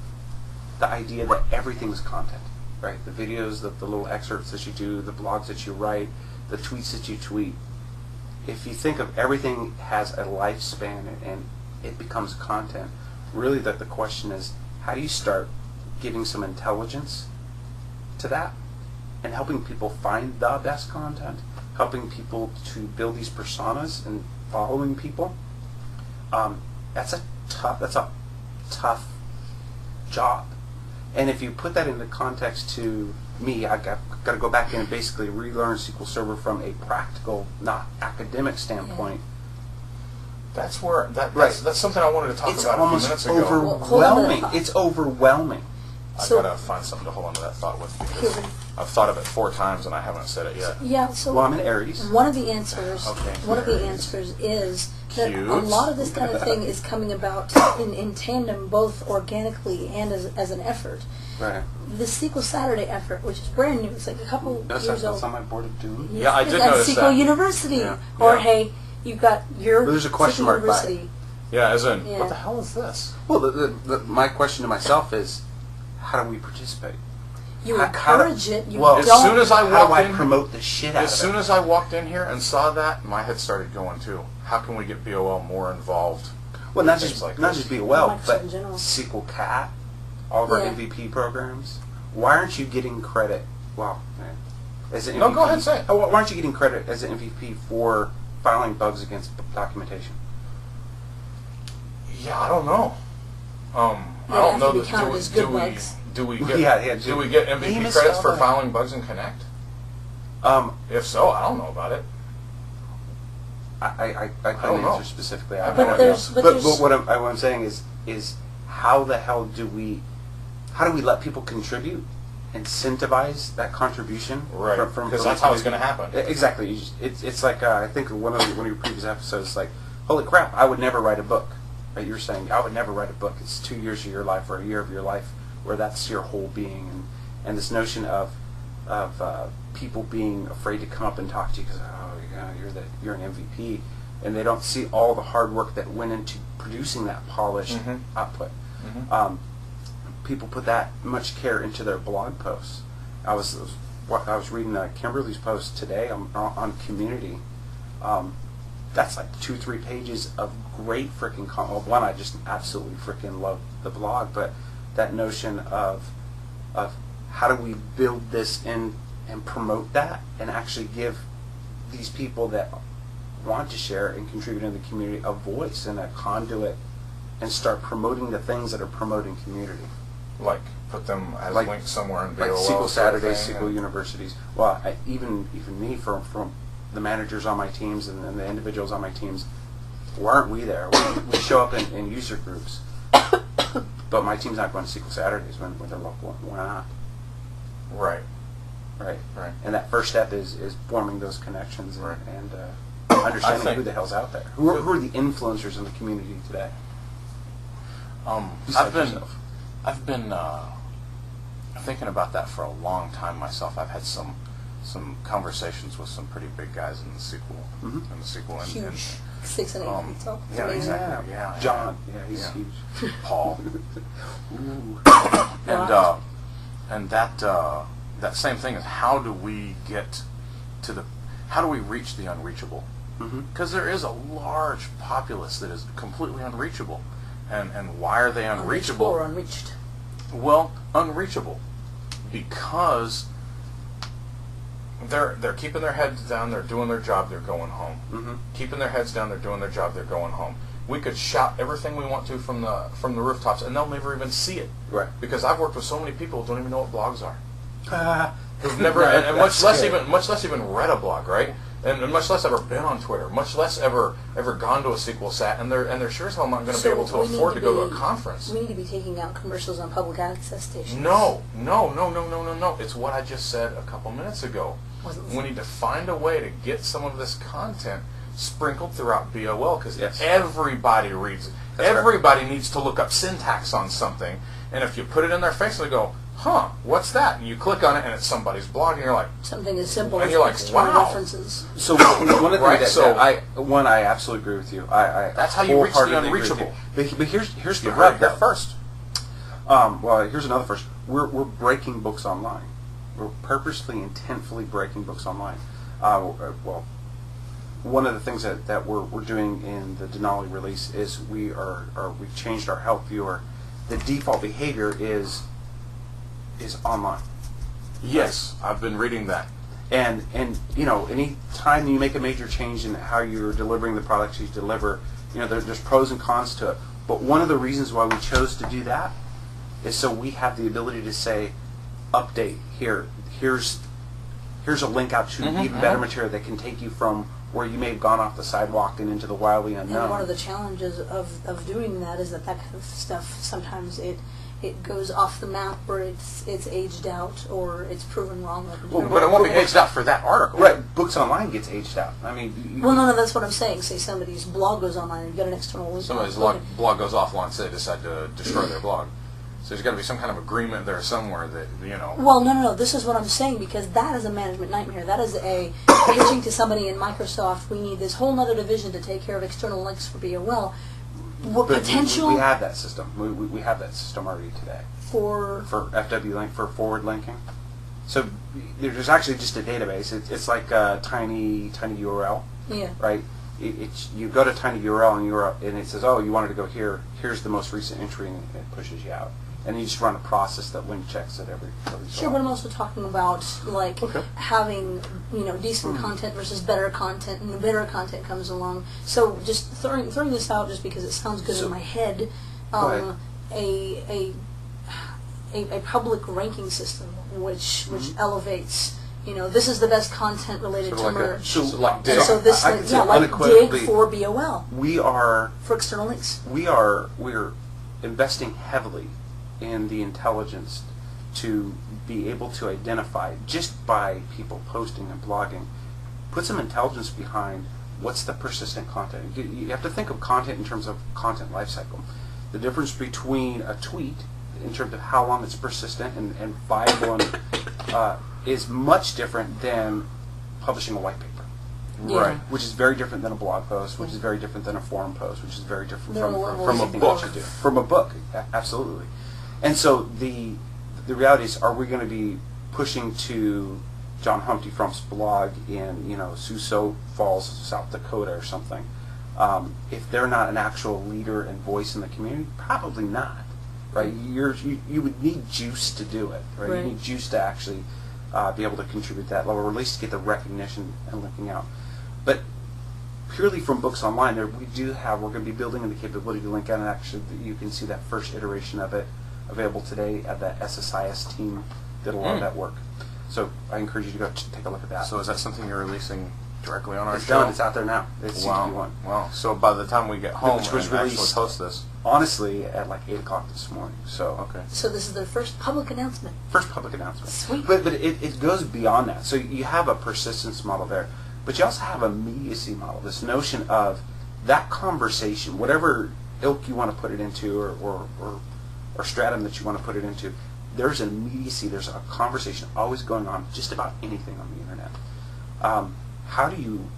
idea that everything's content, right? The videos, the little excerpts that you do, the blogs that you write, the tweets that you tweet. If you think of everything has a lifespan and it becomes content, really the question is how do you start giving some intelligence to that and helping people find the best content, helping people to build these personas and following people. That's a tough job. And if you put that into context to me, I've got to go back in and basically relearn SQL Server from a practical, not academic standpoint. That's where that's something I wanted to talk about a few minutes ago. It's overwhelming. It's overwhelming. I've got to find something to hold on to that thought with because I've thought of it 4 times and I haven't said it yet. Yeah. So well, I'm in Aries. One of the answers. Okay. One of the answers is that Cute. a lot of this kind of thing is coming about in tandem, both organically and as an effort. Right. The Sequel Saturday effort, which is brand new, it's like a couple years old. That's on my board of doing. Yeah, I did That's notice Sequel that. University. Yeah. Or Yeah. hey, you've got your Well, there's a question Sequel mark by it. University. Yeah, as in, Yeah. what the hell is this? Well, my question to myself is, how do we participate? You How- encourage it. You well, don't. As soon as I How do walked I in, promote the shit out as of soon it? as I walked in here and saw that, my head started going too. How can we get BOL more involved? Well, not things just like not this? just BOL, Microsoft but in general. Sequel Cat, all of our Yeah. MVP programs. Why aren't you getting credit? Well, as an No, MVP, go ahead, say it. Why aren't you getting credit as an MVP for filing bugs against documentation? Yeah, I don't know. I They'd don't have know. to be counted as good bugs. Do we get Yeah, do we get MVP Famous credits for fellow. filing bugs in Connect? If so, I don't know about it. I don't couldn't know. answer specifically. I But have no there's- idea. but there's- But what I'm saying is how the hell do we let people contribute, incentivize that contribution? Right. From Because that's how it's going to happen. Exactly. It's like I think one of your previous episodes is like, holy crap, I would never write a book. Right? You're saying I would never write a book. It's 2 years of your life or a year of your life where that's your whole being, and this notion of people being afraid to come up and talk to you because you're an MVP, and they don't see all the hard work that went into producing that polished Mhm. output. Mhm. People put that much care into their blog posts. I was reading Kimberly's post today on community. That's like 2-3 pages of great freaking content. Well, one, I just absolutely freaking love the blog, but that notion of how do we build this in and promote that and actually give these people that want to share and contribute in the community a voice and a conduit and start promoting the things that are promoting community. Like put them as Like- links somewhere in BOL. Like Sequel sort of Saturdays, thing, Sequel and- Universities. Well, even me from the managers on my teams and the individuals on my teams, why aren't we there? We show up in user groups, but my team's not going to Sequel Saturdays when they're local. Why not? Right. Right. Right. And that first step is forming those connections Right. and understanding think- who the hell's out there. Who are the influencers in the community today? Besides yourself. I've been thinking about that for a long time myself. I've had some conversations with some pretty big guys in the sequel, Mhm. in the sequel, Huge. 6 and 8 feet tall. It's yeah, amazing. exactly. Yeah, John. Yeah, he's Yeah. huge. Paul, Ooh. and that same thing is how do we get to how do we reach the unreachable? Mhm. Because there is a large populace that is completely unreachable, and why are they Unreachable or unreachable? unreached. Well, unreachable because they're keeping their heads down, they're doing their job, they're going home. Mhm. Keeping their heads down, they're doing their job, they're going home. We could shout everything we want to from the rooftops, and they'll never even see it. Right. Because I've worked with so many people who don't even know what blogs are. Ah. Who've never, Right, and that's much scary. less even read a blog, right? And much less ever been on Twitter, much less ever gone to a sequel sat, and they're sure as hell not going to be able to we need afford to go to a be- conference. We need to be taking out commercials on public access stations. No. It's what I just said a couple minutes ago. Wasn't- We need to find a way to get some of this content sprinkled throughout BOL because Yes. everybody reads it. That's right. Everybody needs to look up syntax on something, and if you put it in their face, they go, "Huh, what's that?" And you click on it, and it's somebody's blog, and you're like, Something as simple And as you're like, external wow. references. So one of the Right, things so- that I absolutely agree with you. I That's how you reach the wholeheartedly agree with unreachable. you. But here's the "You heard rub it here though. first." Well, here's another first. We're breaking books online. We're purposely, intentfully breaking books online. Well, one of the things that we're doing in the Denali release is we've changed our help viewer. The default behavior is online. Yes, I've been reading that. And any time you make a major change in how you're delivering the products you deliver, there's pros and cons to it. But one of the reasons why we chose to do that is so we have the ability to say, update here. Here's a link out to even better material that can take you from where you may have gone off the sidewalk and into the wildly unknown. And one of the challenges of doing that is that kind of stuff sometimes it it goes off the map, or it's aged out, or it's proven wrong. Well, but it won't be aged out for that article. Right, books online gets aged out. I mean, well, no, that's what I'm saying. Say somebody's blog goes online and you get an external link. Somebody's blog goes offline, say they decide to destroy their blog. So there's got to be some kind of agreement there somewhere that, you know. Well, no. This is what I'm saying, because that is a management nightmare. That is a pitching to somebody in Microsoft. We need this whole other division to take care of external links for BOL. What but potential? We have that system. We have that system already today For FW link, for forward linking. So there's actually just a database. It's like a tiny URL. Yeah. Right. You go to tiny URL and it says, oh, you wanted to go here. Here's the most recent entry, and it pushes you out. And you just run a process that link checks it every Sure, but I'm also talking about like having decent content versus better content, and the better content comes along. So just throwing this out just because it sounds good in my head. A public ranking system which elevates. This is the best content related sort of to like merge. So like Dig. So this I can say like unequivocally, Dig for BOL. We are for external links. We're investing heavily in the intelligence to be able to identify, just by people posting and blogging, put some intelligence behind what's the persistent content. You have to think of content in terms of content lifecycle. The difference between a tweet in terms of how long it's persistent and viable is much different than publishing a white paper. Yeah. Right, which is very different than a blog post, which is very different than a forum post, which is very different from a book. From a book, absolutely. And so the reality is, are we going to be pushing to John Humpty Frump's blog in Sioux Falls, South Dakota, or something? If they're not an actual leader and voice in the community, probably not. Right? You would need juice to do it. Right? You need juice to actually be able to contribute that level, or at least get the recognition and linking out. But purely from books online, we're going to be building in the capability to link out, and actually you can see that first iteration of it available today. The SSIS team did a lot of that work. So I encourage you to go take a look at that. So is that something you're releasing directly on our It's show? done. It's out there now. It's CTV1. Wow. So by the time we get home Which was and actually released, post this, honestly, at like 8 o'clock this morning. So okay. So this is their first public announcement. First public announcement. Sweet. But it goes beyond that. So you have a persistence model there, but you also have a immediacy model. This notion of that conversation, whatever ilk you want to put it into, or stratum that you want to put it into, there's an immediacy. There's a conversation always going on just about anything on the internet. How do you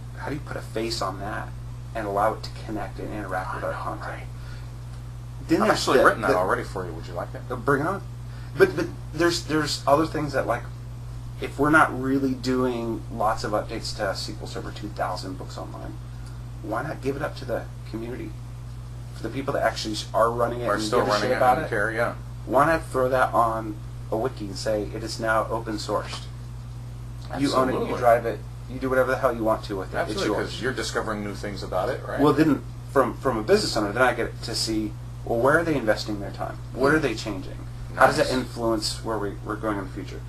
put a face on that and allow it to connect and interact with our content? Right. Then I've there's actually written that already for you. Would you like that? Bring it on. But there's other things that, like, if we're not really doing lots of updates to SQL Server 2000 books online, why not give it up to the community, for the people that actually are running it Or and still give a running shit it about and it? care, yeah. Why not throw that on a wiki and say it is now open sourced? You own it, you drive it, you do whatever the hell you want to with it. Absolutely, it's yours. because you're discovering new things about it, right? Well, then, from a business owner, then I get to see, well, where are they investing their time? What are they changing? How does that influence where we're going in the future?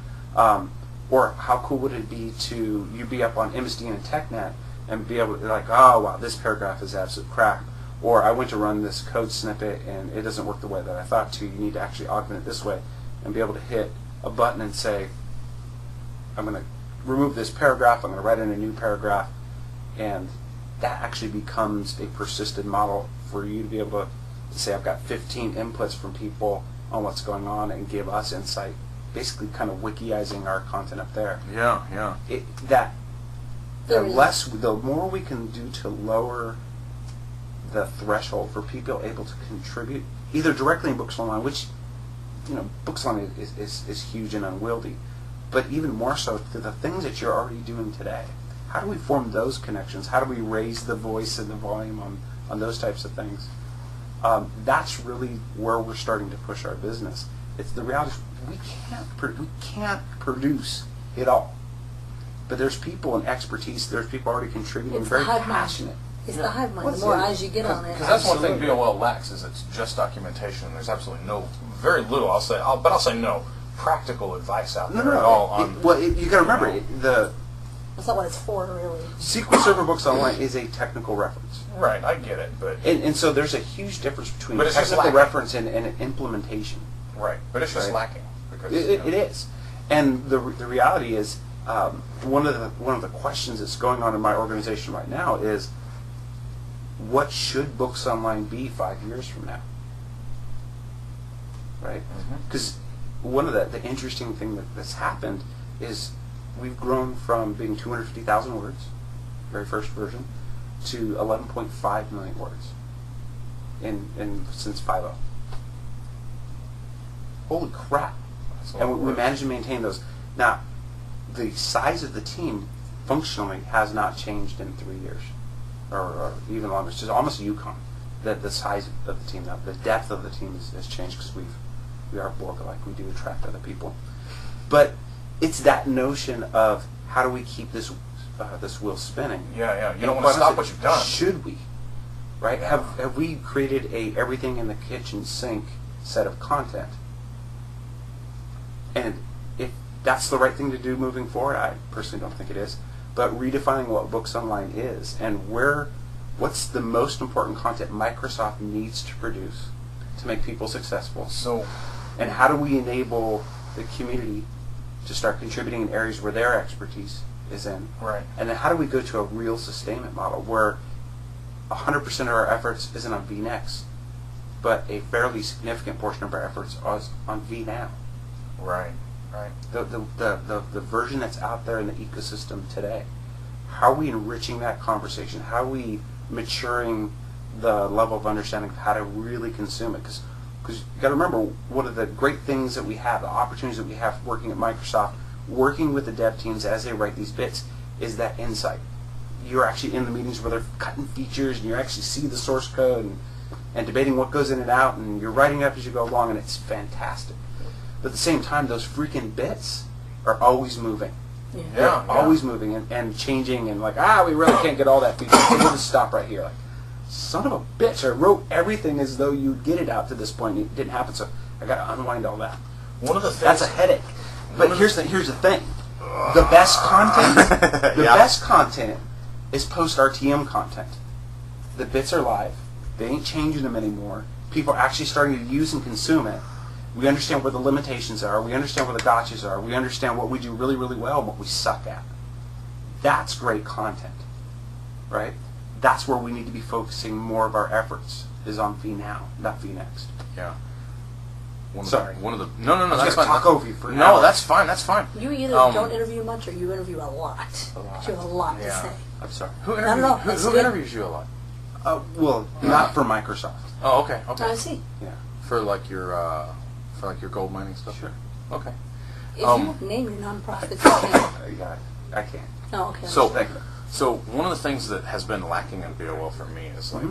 Or how cool would it be to you be up on MSD and TechNet and be able to, like, oh, wow, this paragraph is absolute crap. Or I went to run this code snippet and it doesn't work the way that I thought to. You need to actually augment it this way, and be able to hit a button and say, I'm going to remove this paragraph, I'm going to write in a new paragraph, and that actually becomes a persistent model for you to be able to say, I've got 15 inputs from people on what's going on, and give us insight, basically kind of wikiizing our content up there. Yeah. The more we can do to lower the threshold for people able to contribute, either directly in Books Online, which, Books Online is huge and unwieldy, but even more so to the things that you're already doing today. How do we form those connections? How do we raise the voice and the volume on those types of things? That's really where we're starting to push our business. It's the reality is we can't produce it all, but there's people and expertise. There's people already contributing, It's very the hive mind. passionate. It's the hive mind. The more eyes you get on it. Because that's one thing BOL lacks, is it's just documentation. There's absolutely very little, I'll say no, practical advice out there at all. You got to remember, That's not what it's for, really. SQL Server Books Online is a technical reference. Right, I get it, but... And so there's a huge difference between But it's just technical lacking. reference and implementation. Right, but it's just Right. lacking because It is, and the reality is one of the questions that's going on in my organization right now is, what should Books Online be 5 years from now? Right, because one of the interesting thing that's happened is we've grown from being 250,000 words, very first version, to 11.5 million words in since 5.0. Holy crap! And we managed to maintain those. Now, the size of the team functionally has not changed in 3 years, or even longer. It's just almost a Yukon. The size of the team now, the depth of the team has changed because we are Borg-like. We do attract other people, but it's that notion of how do we keep this wheel spinning? Yeah. You don't want to stop what you've done. Should we? Right? Have we created a everything in the kitchen sink set of content? And if that's the right thing to do moving forward, I personally don't think it is. But redefining what Books Online is and what's the most important content Microsoft needs to produce to make people successful. So, and how do we enable the community to start contributing in areas where their expertise is in? right. And then how do we go to a real sustainment model where 100% of our efforts isn't on VNext, but a fairly significant portion of our efforts is on VNow. Right. The version that's out there in the ecosystem today. How are we enriching that conversation? How are we maturing the level of understanding of how to really consume it? Because you got to remember, one of the great things that we have, the opportunities that we have working at Microsoft, working with the dev teams as they write these bits, is that insight. You're actually in the meetings where they're cutting features, and you actually see the source code and debating what goes in and out, and you're writing it up as you go along, and it's fantastic. But at the same time, those freaking bits are always moving. Yeah. They're always moving and changing, and like, we really can't get all that feature, so we'll just stop right here. Like, son of a bitch, I wrote everything as though you'd get it out to this point, and it didn't happen, so I got to unwind all that. One of the things That's a headache. But here's the thing. The best content is post-RTM content. The bits are live. They ain't changing them anymore. People are actually starting to use and consume it. We understand where the limitations are. We understand where the gotchas are. We understand what we do really, really well and what we suck at. That's great content, right? That's where we need to be focusing more of our efforts, is on VNow, not VNext. Yeah. Sorry. No, that's fine. Talk over you for an No, hour. that's fine. You either don't interview much or you interview a lot. You have a lot to Yeah. say. I'm sorry. Who No, interviews, that's who good. interviews you a lot? Well, not for Microsoft. Oh, okay. I see. Yeah. For like your gold mining stuff. Sure. Okay. If you name your nonprofit, you can. I can't. Oh, okay. So, Thank you. so one of the things that has been lacking in BOL for me is like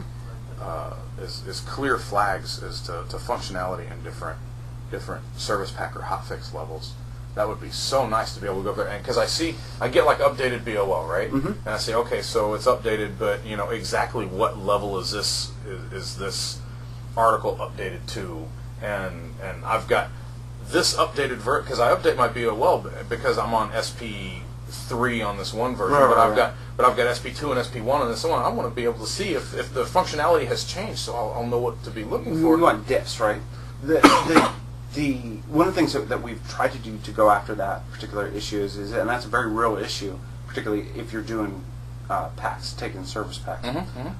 is clear flags as to functionality in different service pack or hotfix levels. That would be so nice to be able to go there, and because I get like updated BOL, right? And I say, okay, so it's updated, but exactly what level is this article updated to, and I've got this updated because I update my BOL because I'm on SP3 on this one version, but I've got SP2 and SP1 on this one. I want to be able to see if the functionality has changed, so I'll know what to be looking for. We want diffs, right? One of the things that we've tried to do to go after that particular issue is and that's a very real issue, particularly if you're doing packs, taking service packs,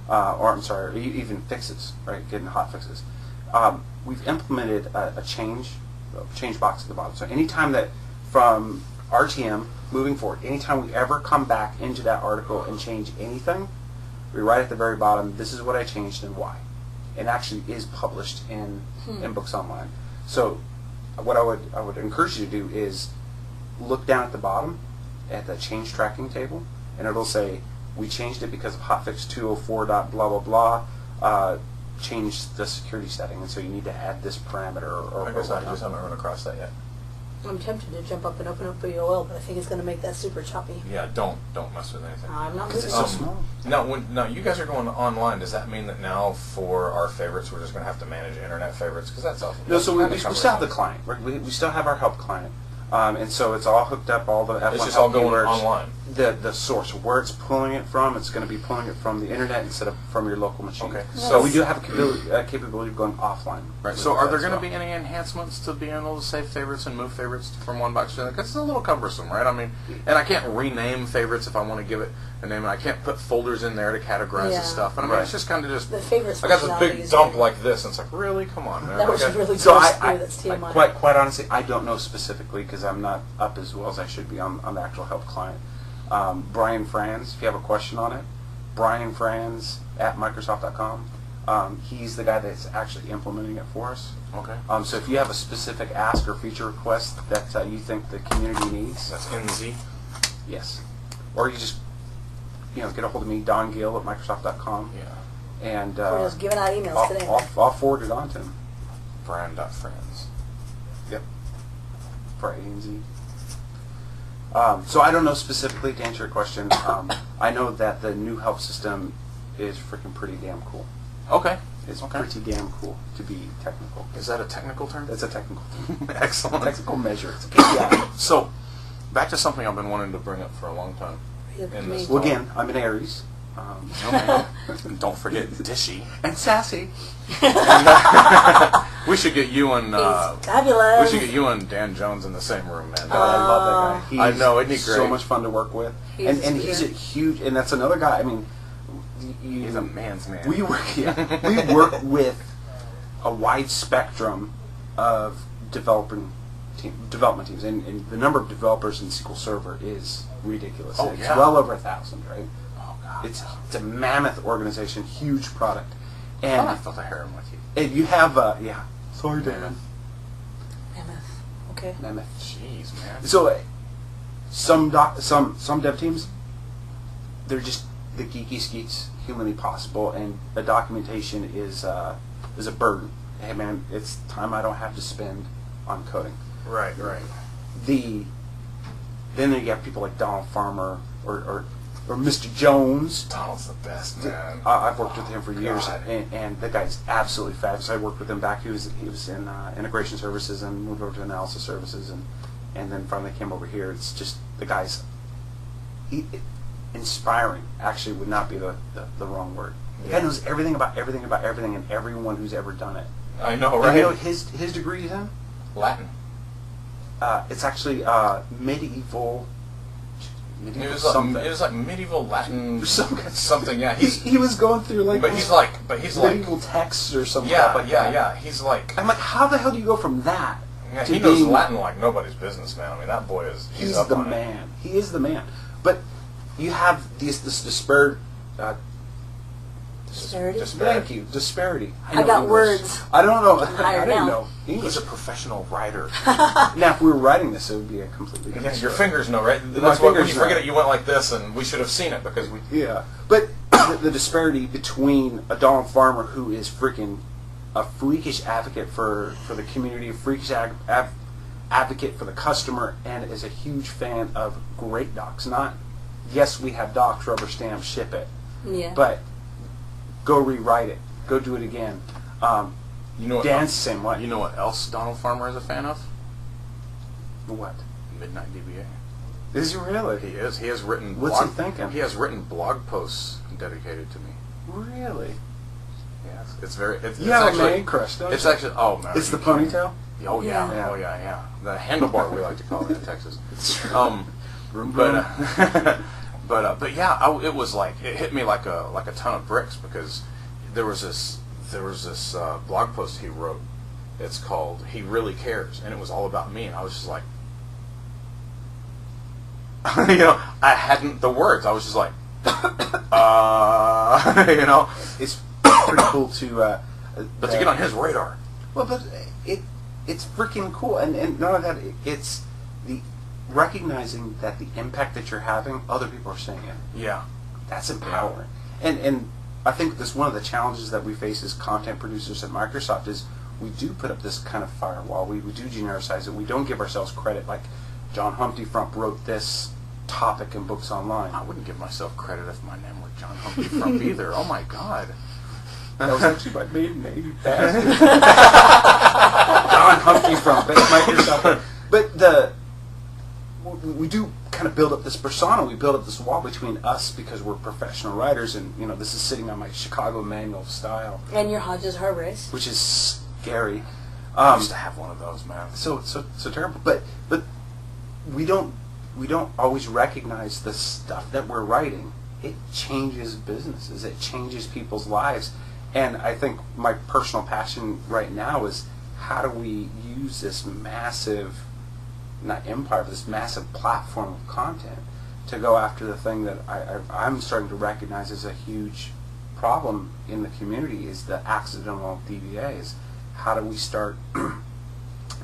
or I'm sorry, even fixes, right? Getting hot fixes. We've implemented a change box at the bottom. So anytime that from RTM moving forward, anytime we ever come back into that article and change anything, we write at the very bottom, this is what I changed and why. It actually is published in Books Online. So what I would encourage you to do is look down at the bottom at the change tracking table, and it'll say, we changed it because of hotfix 204. Blah blah blah. Change the security setting, and so you need to add this parameter or I guess I whatnot. just haven't run across that yet. I'm tempted to jump up and open up BOL, but I think it's going to make that super choppy. Yeah, don't mess with anything. I'm not Because moving. it's so small. Now you guys are going online. Does that mean that now for our favorites, we're just going to have to manage internet favorites? Because that's awesome. No, so we still have the client. We still have our help client, and so it's all hooked up. All the F1 It's just all help going keywords. online. the source, where it's pulling it from. It's going to be pulling it from the internet instead of from your local machine. Okay. So we do have a capability of going offline. Right. So are there going to be any enhancements to being able to save favorites and move favorites from one box to another? Because it's a little cumbersome, right? I mean, and I can't rename favorites if I want to give it a name, and I can't put folders in there to categorize the stuff. And I mean, it's just kind of just... The favorites I got this big functionality dump is like this, and it's like, really? Come on, man. That was really So gross. I That's TMI. quite honestly, I don't know specifically because I'm not up as well as I should be on the actual help client. Brian Franz, if you have a question on it, Brian Franz at Microsoft.com. He's the guy that's actually implementing it for us. Okay. So if you have a specific ask or feature request that you think the community needs, That's NZ. yes. Or you just get a hold of me, Don Gill at Microsoft.com. Yeah. And We're just giving out emails today. I'll forward it on to him. Brian.friends. Yep. For ANZ. So I don't know specifically to answer your question. I know that the new help system is freaking pretty damn cool. Okay. It's Okay. pretty damn cool to be technical. Is that a technical term? That's a technical term. Excellent. Technical measure. It's a KPI. So, back to something I've been wanting to bring up for a long time. In this Well, again, I'm an Aries. Okay. Don't forget Dishy. And sassy. We should get you and He's fabulous. we should get you and Dan Jones in the same room, man. God, I love that guy. I know, isn't he so great? much fun to work with. He's And a he's a sweetheart. huge, and that's another guy. I mean, He's a man's man. we work with a wide spectrum of development teams, and the number of developers in SQL Server is ridiculous. Oh, It's yeah. well over 1,000, right? Oh God. It's a mammoth organization, huge product, I and felt a hair in my teeth. and you have sorry, Dan, Mammoth. Okay. mammoth. Jeez, man. So some dev teams, they're just the geeky skeets humanly possible, and the documentation is a burden. Hey man, it's time I don't have to spend on coding. Right. Then you have people like Donald Farmer or Mr. Jones. Donald's the best, man. I've worked with him for years, God. and the guy's absolutely fabulous. I worked with him back. He was in integration services and moved over to analysis services, and then finally came over here. It's just the guy's inspiring. Actually, would not be the wrong word. The guy knows everything about everything and everyone who's ever done it. I know, And right? you know what his degree is in? Latin. It's actually medieval. It was like medieval Latin something. Yeah, He was going through like. but he's like medieval texts or something. yeah, like but that. yeah. He's like I'm like, how the hell do you go from that? yeah, to he knows being- Latin like nobody's business, man. I mean, that boy is He's up the on it. man. He is the man. But you have this disparity. Disparity? Thank you. Disparity. I know got English. words. I don't know. I'm I hired didn't now. know He's English. a professional writer. Now, if we were writing this, it would be a completely Yeah, different your story. fingers know, right? That's what when fingers you forget know. it, you went like this, and we should have seen it because we. Yeah, but the disparity between a Donald Farmer who is freaking a freakish advocate for the community, a freakish advocate for the customer, and is a huge fan of great docs. Not, yes, we have docs, rubber stamp, ship it, Yeah. but go rewrite it, go do it again. You know what? Dan's the same way. You know what else Donald Farmer is a fan of? What? Midnight DBA. Is he really? He is. He has written. What's he thinking? He has written blog posts dedicated to me. Really? Yeah, it's very. It's You have a actually, man crush, don't It's you? actually. Oh man. It's the ponytail? Oh yeah. Yeah. Oh yeah. The handlebar we like to call it in Texas. Vroom, But vroom. but yeah, it was like it hit me like a ton of bricks because there was this blog post he wrote. It's called "He Really Cares," and it was all about me, and I was just like, I hadn't the words. I was just like, It's pretty cool to. But to get on his radar. Well, but it's freaking cool, and none of that. It's the recognizing that the impact that you're having, other people are seeing it. Yeah. That's empowering. And I think that's one of the challenges that we face as content producers at Microsoft is we do put up this kind of firewall. We do genericize it. We don't give ourselves credit. Like John Humpty Frump wrote this topic in books online. I wouldn't give myself credit if my name were John Humpty Frump either. Oh my God. That was actually my maiden name, bastard. John Humpty Frump at Microsoft. But we do kind of build up this persona. We build up this wall between us because we're professional writers, and this is sitting on my Chicago manual of style. And your Hodges Harbrace, which is scary. I used to have one of those, man. So terrible. But we don't always recognize the stuff that we're writing. It changes businesses. It changes people's lives. And I think my personal passion right now is how do we use this massive, not empire, but this massive platform of content to go after the thing that I'm starting to recognize as a huge problem in the community is the accidental DBAs. How do we start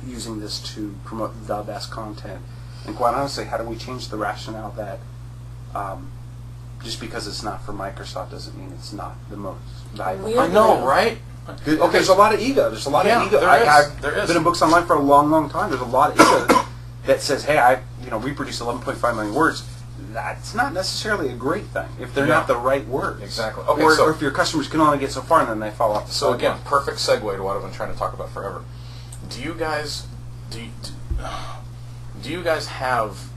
using this to promote the best content? And quite honestly, how do we change the rationale that just because it's not for Microsoft doesn't mean it's not the most valuable? I know, right? Okay, there's a lot of ego. There's a lot of ego. I've been in books online for a long, long time. There's a lot of ego that says, "Hey, we produce 11.5 million words." That's not necessarily a great thing if they're not the right words. Exactly. Okay, or if your customers can only get so far and then they fall off the sidewalk. Again, perfect segue to what I've been trying to talk about forever. Do you guys have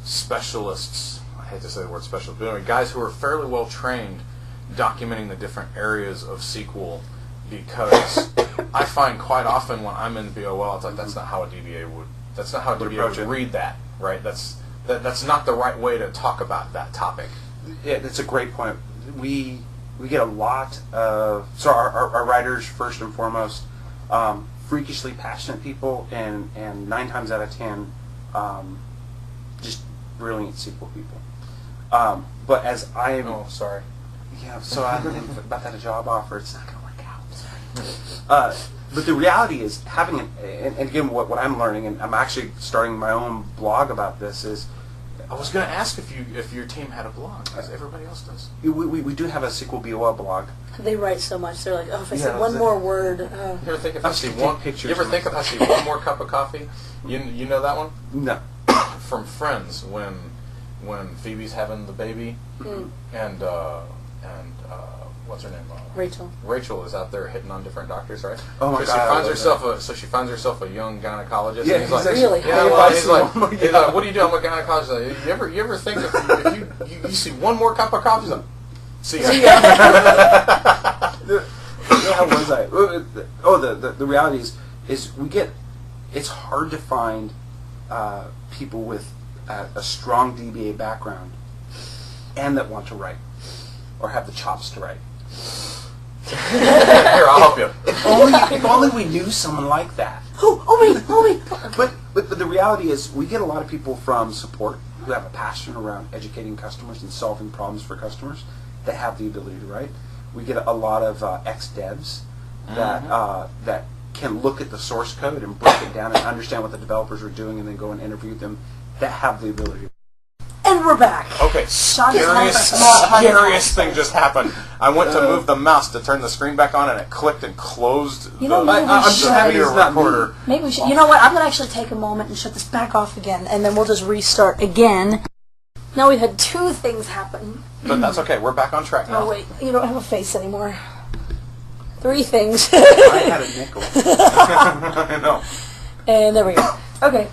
specialists? I hate to say the word specialist, but guys who are fairly well trained documenting the different areas of SQL, because I find quite often when I'm in BOL, it's like that's not how a DBA would. That's not how a DBA would read that, right? That's not the right way to talk about that topic. Yeah, that's a great point. We get a lot of our writers first and foremost, freakishly passionate people, and 9 times out of 10, just brilliant SQL people. But as I am, sorry. Yeah, so I think about that a job offer, it's not going to work out. But the reality is having and again, what I'm learning, and I'm actually starting my own blog about this, is I was going to ask if your team had a blog, as everybody else does. We do have a SQL BOL blog. they write so much. They're like, oh, if I say one more word. You ever think if I see one more cup of coffee? You know that one? No. From Friends, when Phoebe's having the baby, and what's her name? Rachel. Rachel is out there hitting on different doctors, right? Oh my God! She finds herself a young gynecologist. Yeah, and he's like, really? Yeah, well, he's like, what do you do? I'm a gynecologist. Like, you ever think if you see one more cup of coffee? He's like, see ya. How was I? Oh, the reality is it's hard to find people with a strong DBA background and that want to write or have the chops to write. Here, I'll help you. If only we knew someone like that. Oh me. But the reality is we get a lot of people from support who have a passion around educating customers and solving problems for customers that have the ability to write. We get a lot of ex-devs that can look at the source code and break it down and understand what the developers are doing and then go and interview them that have the ability. And we're back. Okay, scariest thing just happened. I went to move the mouse to turn the screen back on, and it clicked and closed the video recorder. Maybe we should. You know what? I'm going to actually take a moment and shut this back off again, and then we'll just restart again. Now we've had 2 things happen. But that's okay. We're back on track now. Oh, wait. You don't have a face anymore. 3 things. I had a nickel. I know. And there we go. Okay.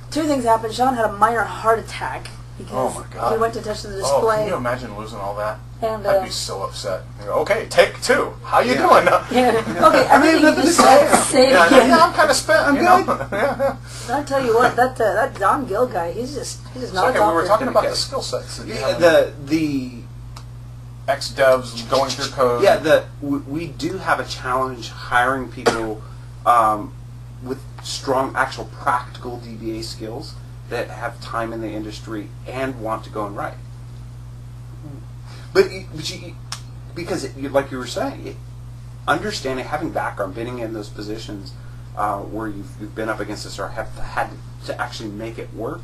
2 things happened. Sean had a minor heart attack because he went to touch the display. Oh, can you imagine losing all that? And, I'd be so upset. Okay, take 2. How you doing? Yeah. Okay, everything you just said, say it again. I'm kind of spent. I'm good. I'll tell you what, that Don Gill guy, he's just not a doctor. Okay, we were talking about the skill sets. The ex-devs going through code. Yeah, we do have a challenge hiring people with strong, actual practical DBA skills that have time in the industry and want to go and write. Because like you were saying, understanding, having background, being in those positions where you've been up against this or have had to actually make it work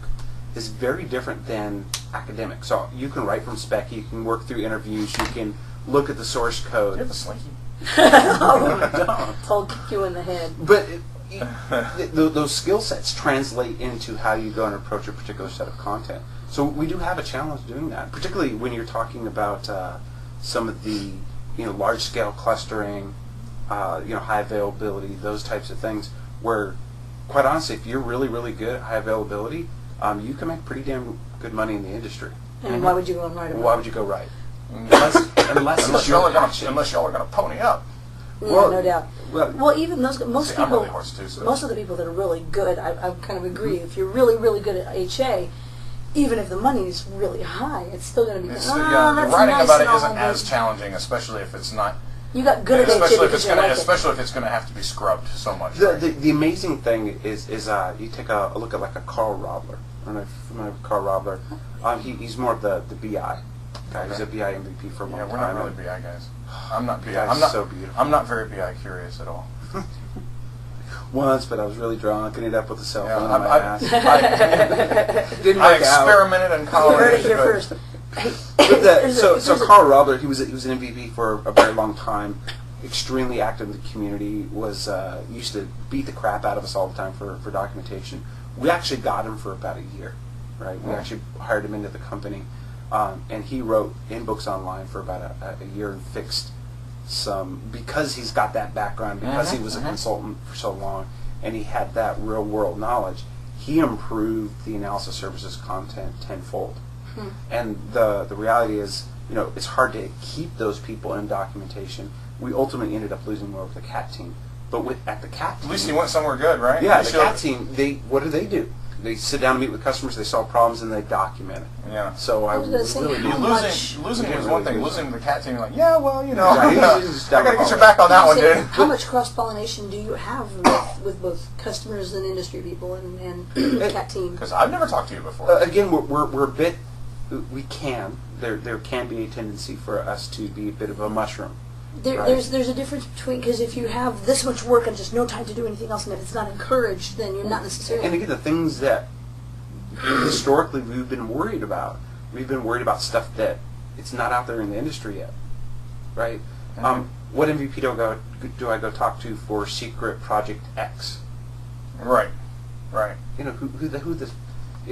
is very different than academic. So you can write from spec, you can work through interviews, you can look at the source code. You have a slinky. I'll kick you in the head. But those skill sets translate into how you go and approach a particular set of content. So we do have a challenge doing that, particularly when you're talking about some of the large-scale clustering, high availability, those types of things. Where, quite honestly, if you're really, really good at high availability, you can make pretty damn good money in the industry. And why would you go and write about Why it? would you go right? Unless y'all are gonna pony up. Yeah, Well, no doubt. well, Even those most See, people, I'm really horse too, so. most of the people that are really good, I kind of agree. If you're really, really good at HA, even if the money is really high, it's still going to be. It's, Oh, yeah, that's writing nice about it and all, isn't but as challenging, especially if it's not. You got good at HA Especially if because it's you gonna, like it. especially if it's gonna have to be scrubbed so much. The, right? the amazing thing is you take a look at like a Carl Robler. I don't know if you're familiar with Carl Robler. He's more of the BI guy. He's a BI MVP for a long Yeah, we're time. not really BI guys. I'm not BI. BI is I'm not so beautiful. I'm not very BI curious at all. Once, but I was really drunk and ended up with a cell Yeah, phone on my ass. Didn't I work out. experimented in You college. heard it here but- first. So Carl Robler, he was an MVP for a very long time. Extremely active in the community. Was used to beat the crap out of us all the time for documentation. We actually got him for about a year, right? We actually hired him into the company, and he wrote in books online for about a year and fixed some, because he's got that background, because he was a consultant for so long, and he had that real world knowledge. He improved the analysis services content tenfold. And the reality is, it's hard to keep those people in documentation. We ultimately ended up losing more with the CAT team. But at the CAT team... At least he went somewhere good, right? Yeah, the CAT team, what do? They sit down and meet with customers, they solve problems, and they document it. Yeah. So I was gonna say, really... how Losing was one thing. Losing the CAT team, like, Yeah, I gotta get your back on that one, dude. How much cross-pollination do you have with both customers and industry people and CAT team? Because I've never talked to you before. Again, we're a bit... We can. There can be a tendency for us to be a bit of a mushroom. Right. There's a difference between, because if you have this much work and just no time to do anything else, and if it's not encouraged, then you're not necessarily... And again, the things that historically we've been worried about stuff that it's not out there in the industry yet, right? What MVP do I go talk to for secret project X? Right. Who this?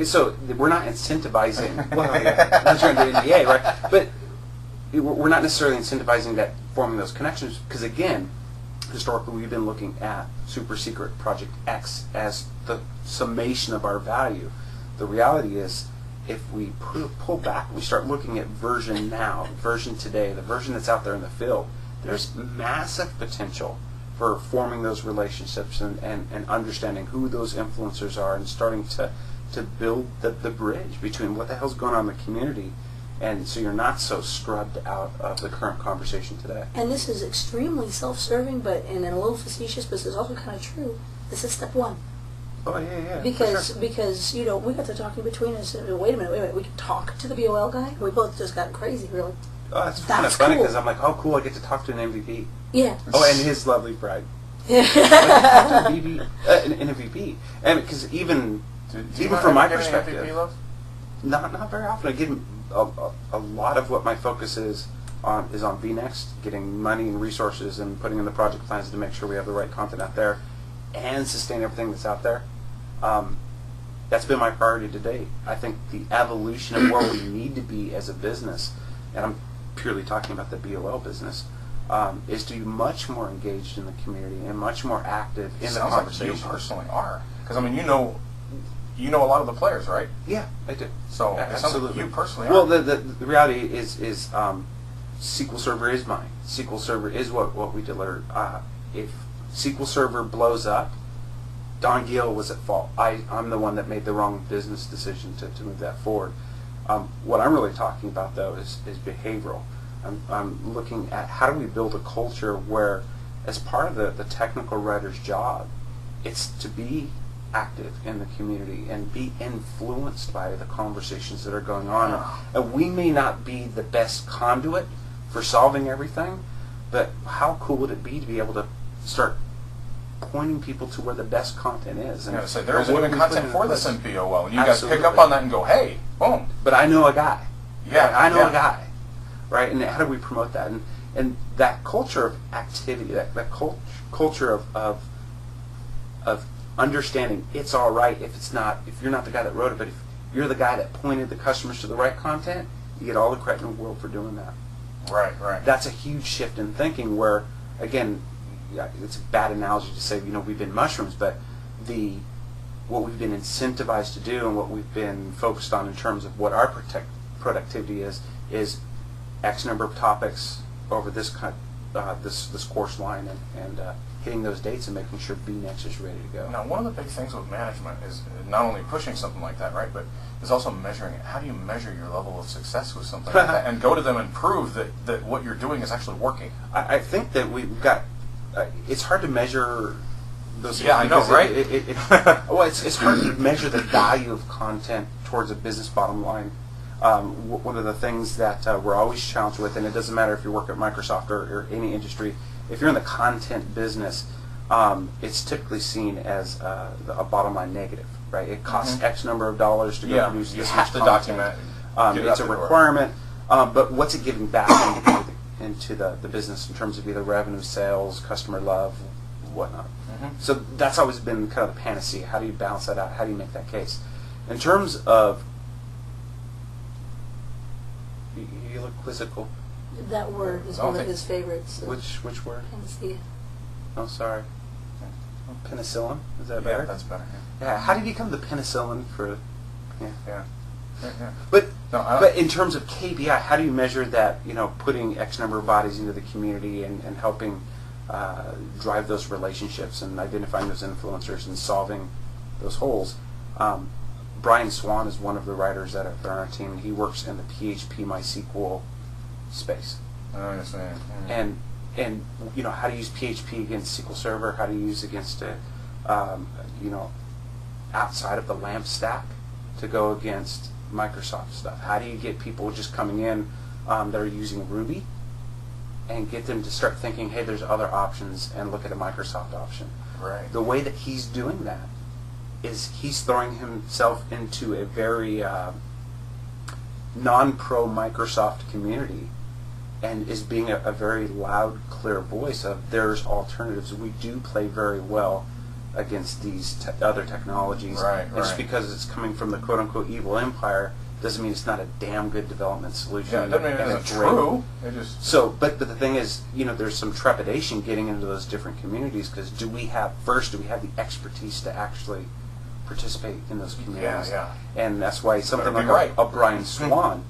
So we're not incentivizing. Well, yeah, I'm trying to do NDA, right? But we're not necessarily incentivizing that, forming those connections, because again, historically we've been looking at super secret project X as the summation of our value. The reality is, if we pull back and we start looking at version now, version today, the version that's out there in the field, there's massive potential for forming those relationships and understanding who those influencers are, and starting to build the bridge between what the hell's going on in the community, and so you're not so scrubbed out of the current conversation today. And this is extremely self-serving, and a little facetious, but it's also kind of true. This is step one. Oh yeah. Because we got to talking between us. Wait a minute. We can talk to the BOL guy. We both just got crazy, really. Oh, it's kind of funny cool. because I'm like, oh, cool, I get to talk to an MVP. Yeah. Oh, and his lovely bride. Yeah. An MVP, and because even from my perspective, not very often. I get a lot of what my focus is on VNext, getting money and resources and putting in the project plans to make sure we have the right content out there and sustain everything that's out there. That's been my priority to date. I think the evolution of where we need to be as a business, and I'm purely talking about the BOL business, is to be much more engaged in the community and much more active in the conversation. Like you personally are, because you know a lot of the players, right? Yeah, I do. So absolutely, you personally are. Well, the reality is SQL Server is mine. SQL Server is what we deliver. If SQL Server blows up, Don Gill was at fault. I'm the one that made the wrong business decision to move that forward. What I'm really talking about, though, is behavioral. I'm looking at how do we build a culture where, as part of the technical writer's job, it's to be active in the community and be influenced by the conversations that are going on. And we may not be the best conduit for solving everything, but how cool would it be to be able to start pointing people to where the best content is? And so there isn't even content for this in BOL, and you Absolutely. guys pick up on that and go, hey, boom. But I know a guy. Yeah, I know a guy. Right? And how do we promote that? And that culture of activity, that culture of understanding it's all right if you're not the guy that wrote it, but if you're the guy that pointed the customers to the right content, you get all the credit in the world for doing that. Right. That's a huge shift in thinking where, again, it's a bad analogy to say, we've been mushrooms, but what we've been incentivized to do and what we've been focused on in terms of what our productivity is X number of topics over this this course line, and hitting those dates and making sure B-Next is ready to go. Now, one of the big things with management is not only pushing something like that, right, but is also measuring it. How do you measure your level of success with something like that, and go to them and prove that what you're doing is actually working? I think that we've got. It's hard to measure those things. Yeah, I know, right? Well, it's hard to measure the value of content towards a business bottom line. One of the things that we're always challenged with, and it doesn't matter if you work at Microsoft or any industry, if you're in the content business, it's typically seen as a bottom line negative, right? It costs X number of dollars to go produce this much content. Document. It's a requirement, but what's it giving back into the business in terms of either revenue, sales, customer love, whatnot? So that's always been kind of the panacea. How do you balance that out? How do you make that case? In terms of, you look quizzical. That word is one of his favorites. So Which word? panacea. Oh, sorry. Penicillin? Is that better? Yeah, that's better. Yeah. How did you become the penicillin for? Yeah. But in terms of KPI, how do you measure that? Putting X number of bodies into the community and helping drive those relationships and identifying those influencers and solving those holes. Brian Swan is one of the writers that are on our team. He works in the PHP MySQL space. Oh, yes, man. And how to use PHP against SQL Server, how to use against it, outside of the LAMP stack to go against Microsoft stuff. How do you get people just coming in that are using Ruby and get them to start thinking, hey, there's other options, and look at a Microsoft option. Right. The way that he's doing that is he's throwing himself into a very non-pro Microsoft community and is being a very loud, clear voice of there's alternatives. We do play very well against these other technologies. Right, and just because it's coming from the quote-unquote evil empire doesn't mean it's not a damn good development solution. Yeah, it doesn't mean it isn't true. It just... So, but the thing is, there's some trepidation getting into those different communities because do we have the expertise to actually participate in those communities? Yeah. And that's why something like a Brian Swan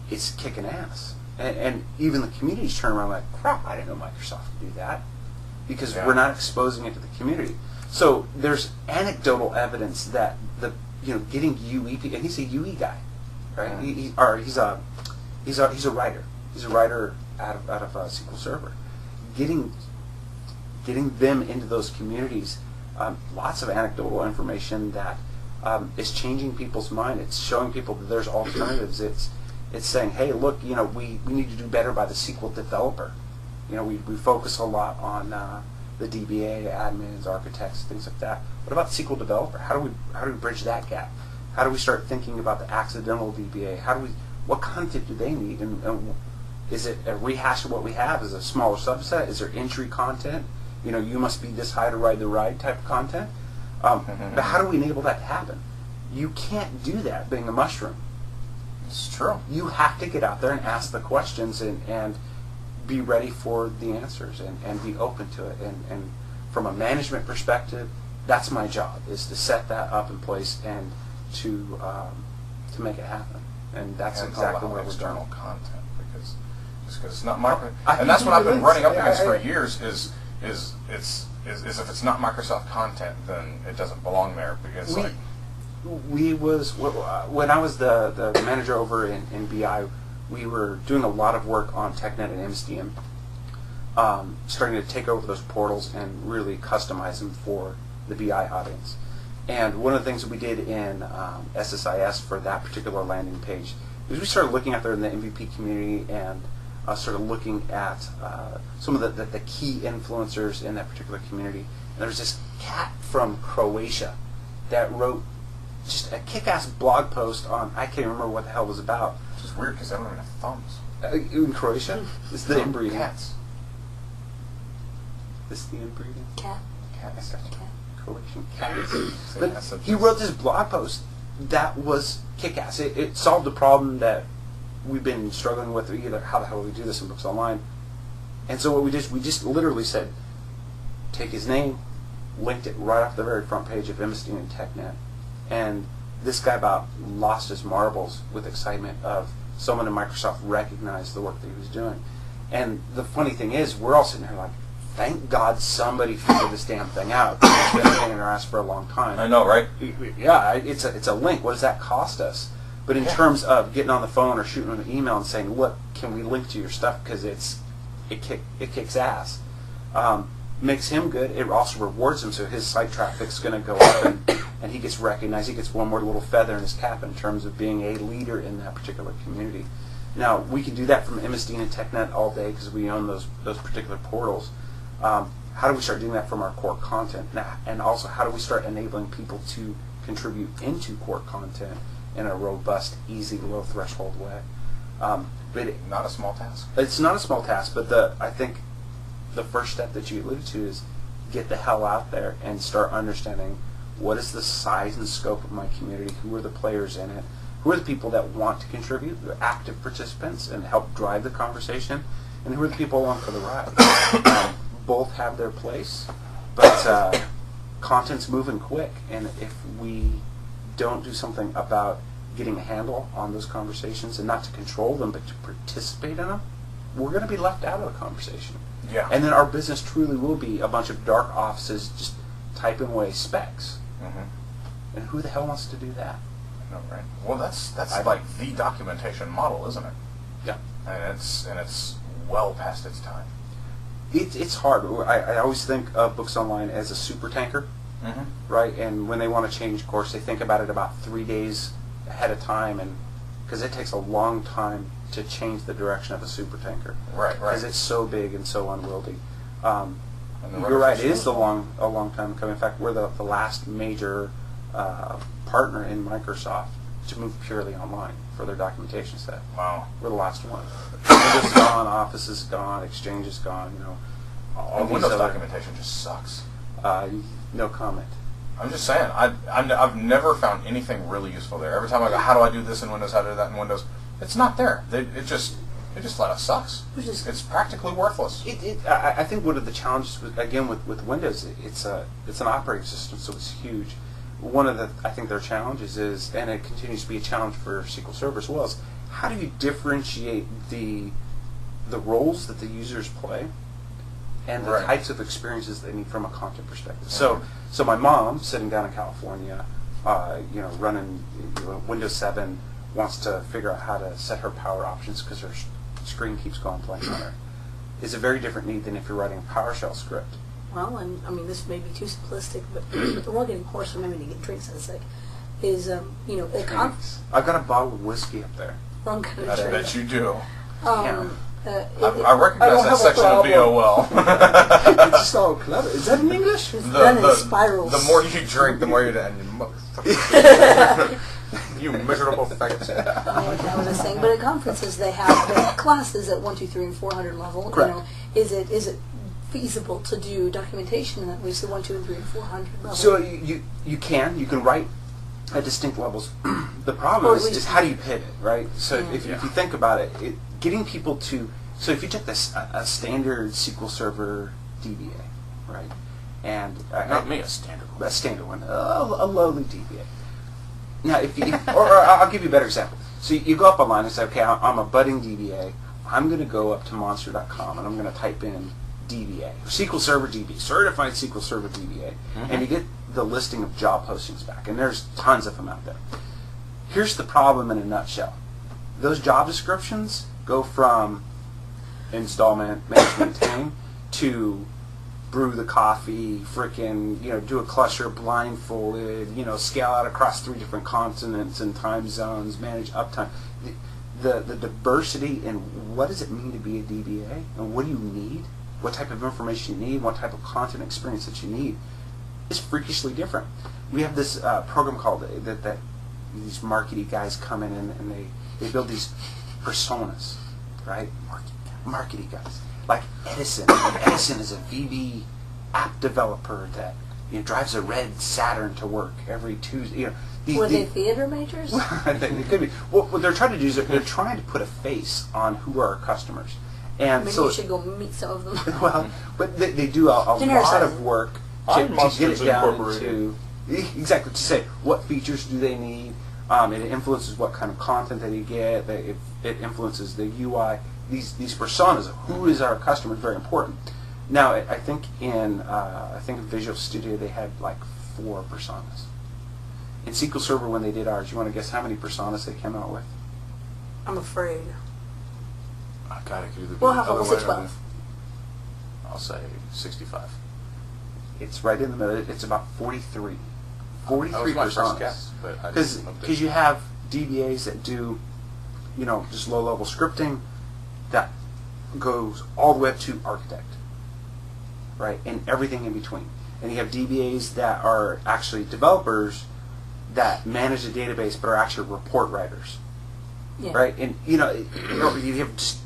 is kicking ass. And even the communities turn around like, crap, I didn't know Microsoft could do that because we're not exposing it to the community. So there's anecdotal evidence that getting UE, and he's a UE guy, right? He's a writer. He's a writer out of SQL Server. Getting them into those communities, lots of anecdotal information that is changing people's mind. It's showing people that there's alternatives. It's saying, hey, look, we need to do better by the SQL developer. We focus a lot on the DBA, admins, architects, things like that. What about the SQL developer? How do we bridge that gap? How do we start thinking about the accidental DBA? What content do they need? And is it a rehash of what we have? Is it a smaller subset? Is there entry content? You must be this high to ride the ride type of content. But how do we enable that to happen? You can't do that being a mushroom. It's true. You have to get out there and ask the questions and be ready for the answers and be open to it. And from a management perspective, that's my job, is to set that up in place and to make it happen. And that's exactly where we're external going. Content because it's not Microsoft. And that's what I've been running up against for years is if it's not Microsoft content, then it doesn't belong there because when I was the manager over in BI, we were doing a lot of work on TechNet and MSDM, starting to take over those portals and really customize them for the BI audience. And one of the things that we did in SSIS for that particular landing page is we started looking out there in the MVP community and started looking at some of the key influencers in that particular community. And there was this cat from Croatia that wrote just a kick-ass blog post on, I can't remember what the hell it was about. Which is weird because they don't even have thumbs. In Croatia? It's the inbreeding. Cats. This is the inbreeding? Cat. Cats. Cat. Croatian cats. But he wrote this blog post that was kick-ass. It solved a problem that we've been struggling with, either how the hell do we do this in Books Online. And so what we did is we just literally said, take his name, linked it right off the very front page of Emstein and TechNet. And this guy about lost his marbles with excitement of someone in Microsoft recognized the work that he was doing. And the funny thing is, we're all sitting here like, thank God somebody figured this damn thing out. It's been a pain in our ass for a long time. I know, right? Yeah, it's a link. What does that cost us? But in terms of getting on the phone or shooting an email and saying, look, can we link to your stuff because it kicks ass. Makes him good. It also rewards him, so his site traffic's going to go up, and he gets recognized. He gets one more little feather in his cap in terms of being a leader in that particular community. Now, we can do that from Emstein and TechNet all day because we own those particular portals. How do we start doing that from our core content? And also, how do we start enabling people to contribute into core content in a robust, easy, low-threshold way? But not a small task. It's not a small task, but I think the first step that you alluded to is get the hell out there and start understanding what is the size and scope of my community, who are the players in it, who are the people that want to contribute, the active participants, and help drive the conversation, and who are the people along for the ride. Both have their place, but content's moving quick, and if we don't do something about getting a handle on those conversations, and not to control them, but to participate in them, we're going to be left out of the conversation. Yeah. And then our business truly will be a bunch of dark offices just typing away specs. Mm-hmm. And who the hell wants to do that? I know, right? Well, that's like the documentation model, isn't it? Yeah. And it's well past its time. It's hard. I always think of Books Online as a super tanker, right? And when they want to change course, they think about it about 3 days ahead of time, and because it takes a long time to change the direction of a super tanker, right? Because it's so big and so unwieldy. You're right. It is a long time coming. In fact, we're the last major partner in Microsoft to move purely online for their documentation set. Wow. We're the last one. Windows is gone, Office is gone, Exchange is gone. You know, all these Windows other documentation just sucks. No comment. I'm just saying, I've never found anything really useful there. Every time I go, how do I do this in Windows? How do I do that in Windows? It's not there. It just flat out sucks. It's practically worthless. I think one of the challenges with Windows, it's an operating system, so it's huge. One of their challenges is, and it continues to be a challenge for SQL Server as well, is how do you differentiate the roles that the users play and the types of experiences they need from a content perspective. So my mom, sitting down in California, running Windows 7, wants to figure out how to set her power options because her screen keeps going blank on her. Is a very different need than if you're writing a PowerShell script. Well, and I mean, this may be too simplistic, but we're getting hoarse, so maybe to get drinks in a sec. Is I've got a bottle of whiskey up there. I bet you do. Yeah. I recognize that section of BOL. It's so clever. Is that in English? It's done in spirals. The more you drink, the more you you miserable faggots. That was a saying. But at conferences, they have classes at 1, 2, 3, and 400 level. Correct. Is it feasible to do documentation that was the 1, 2, and 3, and 400 level? So you can write at distinct levels. The problem is how do you pivot, right? So if you think about it, getting people to, so if you took a standard SQL Server DBA, right, and not me, a standard one, a lowly DBA. Now, or I'll give you a better example. So you go up online and say, okay, I'm a budding DBA. I'm going to go up to monster.com and I'm going to type in DBA, SQL Server DB, certified SQL Server DBA, and you get the listing of job postings back, and there's tons of them out there. Here's the problem in a nutshell. Those job descriptions go from installment, manage, maintain, to brew the coffee, do a cluster blindfolded, scale out across 3 different continents and time zones, manage uptime. The diversity in what does it mean to be a DBA, and what do you need, what type of information you need, what type of content experience that you need, is freakishly different. We have this program called that these marketing guys come in and they build these personas, right? Marketing guys. Like Edison. Edison is a VB app developer that drives a red Saturn to work every Tuesday. Were they theater majors? They could be. Well, what they're trying to do is they're trying to put a face on who are our customers. And maybe you should go meet some of them. Well, but they do a lot of work to get it down into exactly to say what features do they need. It influences what kind of content that you get. It influences the UI. These personas of who is our customer is very important. Now, I think in Visual Studio they had like 4 personas. In SQL Server when they did ours, you want to guess how many personas they came out with? I'm afraid. God, it could either be We'll have other level way or 612. I'll say 65. It's right in the middle. It's about 43. 43 That was my first personas. guess, but I Because just looked at it. you have DBAs that do, just low-level scripting that goes all the way up to architect, right, and everything in between. And you have DBAs that are actually developers that manage the database but are actually report writers, Yeah. right? And you have just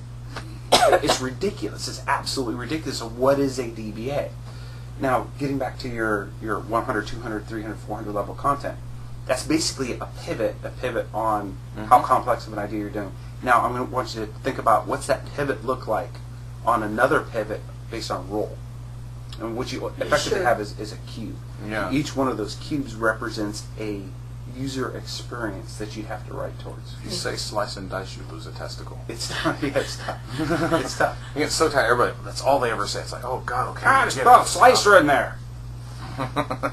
it's ridiculous. It's absolutely ridiculous. So what is a DBA? Now, getting back to your 100, 200, 300, 400 level content, that's basically a pivot on how complex of an idea you're doing. Now, I'm going to want you to think about what's that pivot look like on another pivot based on role. And what you effectively have is a cube. Yeah. Each one of those cubes represents a user experience that you have to write towards. If you say slice and dice, you lose a testicle. It's tough. Yeah, it's tough. It's tough. You get so tired. Everybody, that's all they ever say. It's like, oh God, okay. Just get throw a it. slicer in there. Bam.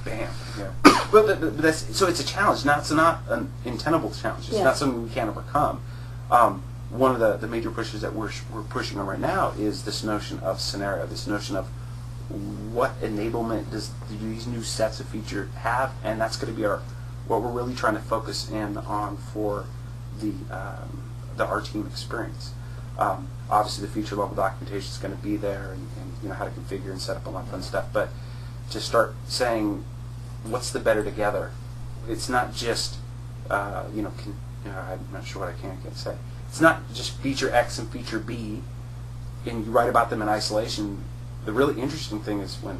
Bam. Yeah. But that's, so it's a challenge. Now, it's not an untenable challenge. It's not something we can't overcome. One of the major pushes that we're pushing on right now is this notion of scenario, this notion of what enablement do these new sets of features have, and that's going to be what we're really trying to focus in on for the our team experience. Obviously, the feature level documentation is going to be there, and how to configure and set up all that fun stuff. But to start saying what's the better together, it's not just I'm not sure what I can say. It's not just feature X and feature B, and you write about them in isolation. The really interesting thing is when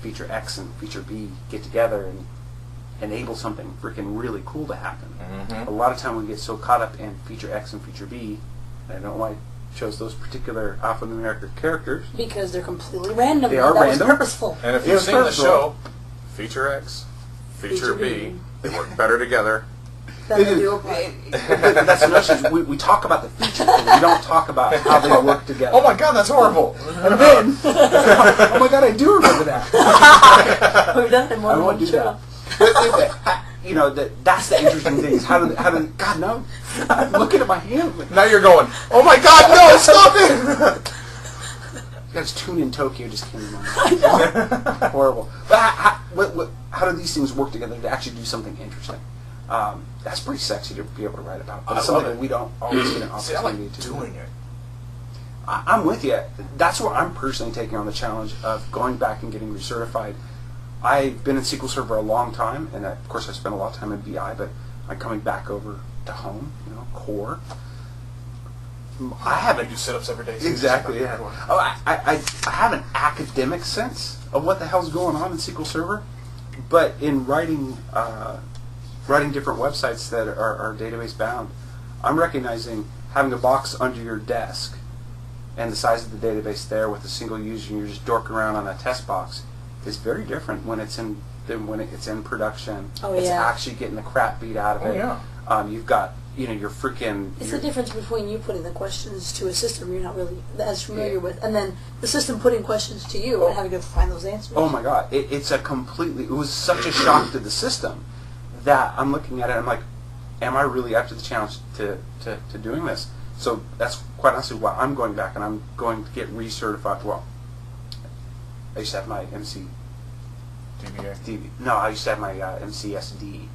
feature X and feature B get together and enable something freaking really cool to happen. A lot of time we get so caught up in feature X and feature B, and I don't know why I chose those particular alphanumeric characters. Because they're completely random. They are that random. was purposeful. And if you've seen the show, feature X, feature B, they work better together. Then they do That's the notion. We talk about the features, but we don't talk about how they work together. Oh my God, that's horrible. And then, oh my God, I do remember that. We've done it more I than won't one do show. that. That's the interesting thing is how do God no. I'm looking at my hand. Now you're going, oh my God, no, stop it. That's Tune in Tokyo just came to mind. Horrible. But how do these things work together to actually do something interesting? That's pretty sexy to be able to write about. But it's something that we don't always get an See, I opportunity like to doing do. it. I'm with you. That's where I'm personally taking on the challenge of going back and getting recertified. I've been in SQL Server a long time, and of course I spent a lot of time in BI, but I'm coming back over to home, core. I haven't do sit-ups every day. exactly. Yeah. Oh, I have an academic sense of what the hell's going on in SQL Server, but in writing different websites that are database bound, I'm recognizing having a box under your desk and the size of the database there with a single user and you're just dorking around on a test box is very different when it's in production. Oh, it's yeah. actually getting the crap beat out of it. Yeah. You've got your freaking. It's the difference between you putting the questions to a system you're not really as familiar with, and then the system putting questions to you and having to find those answers. Oh my God! It was such a shock to the system that I'm looking at it and I'm like, am I really up to the challenge to doing this? So that's quite honestly why I'm going back and I'm going to get recertified. Well, I used to have my MC. DBA? No, I used to have my MCSD.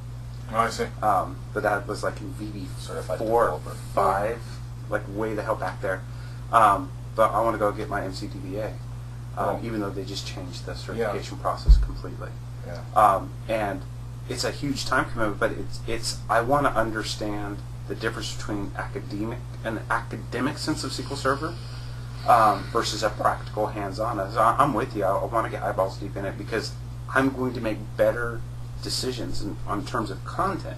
Oh, I see. But that was like in VB Certified 4 or developer. 5, like way the hell back there. But I want to go get my MCDBA, even though they just changed the certification process completely. Yeah. And it's a huge time commitment, but I want to understand the difference between an academic sense of SQL Server versus a practical hands-on. I'm with you. I want to get eyeballs deep in it because I'm going to make better decisions on terms of content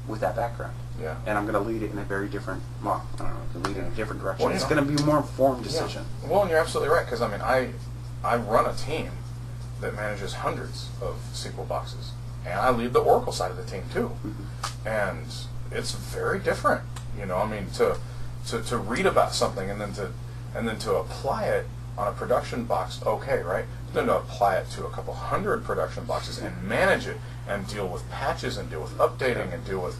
with that background. Yeah. And I'm going to lead it in a very different, I don't know, I can lead it in a different direction. Well, it's going to be a more informed decision. Yeah. Well, and you're absolutely right, because I run a team that manages hundreds of sequel boxes, and I lead the Oracle side of the team too, and it's very different. You know, I mean, to read about something and then to apply it on a production box, okay, right? Then to apply it to a couple hundred production boxes and manage it and deal with patches and deal with updating and deal with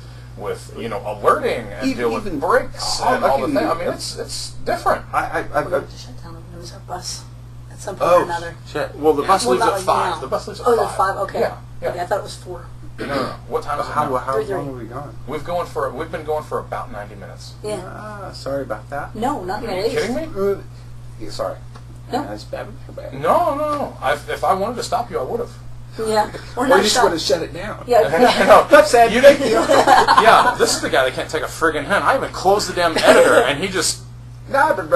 you know, alerting and deal with breaks and all the things. I mean, it's different. We're going to have to shut down and lose our bus at some point or another. Shit. Well, the bus leaves not at like 5. now. The bus leaves at Oh, 5. is it 5? Okay. Yeah. Okay, I thought it was 4. No. What time is it How now? long 3:30. have we gone? We've been going for about 90 minutes. Yeah. Sorry about that. No, not in the Are you least. kidding me? Yeah, sorry. No. That's bad. No. If I wanted to stop you, I would have. Yeah. We're Or not you just shut- would have shut it down. Yeah. No, That's sad. you didn't. Yeah, this is the guy that can't take a friggin' hint. I even closed the damn editor, and he just. Nah, but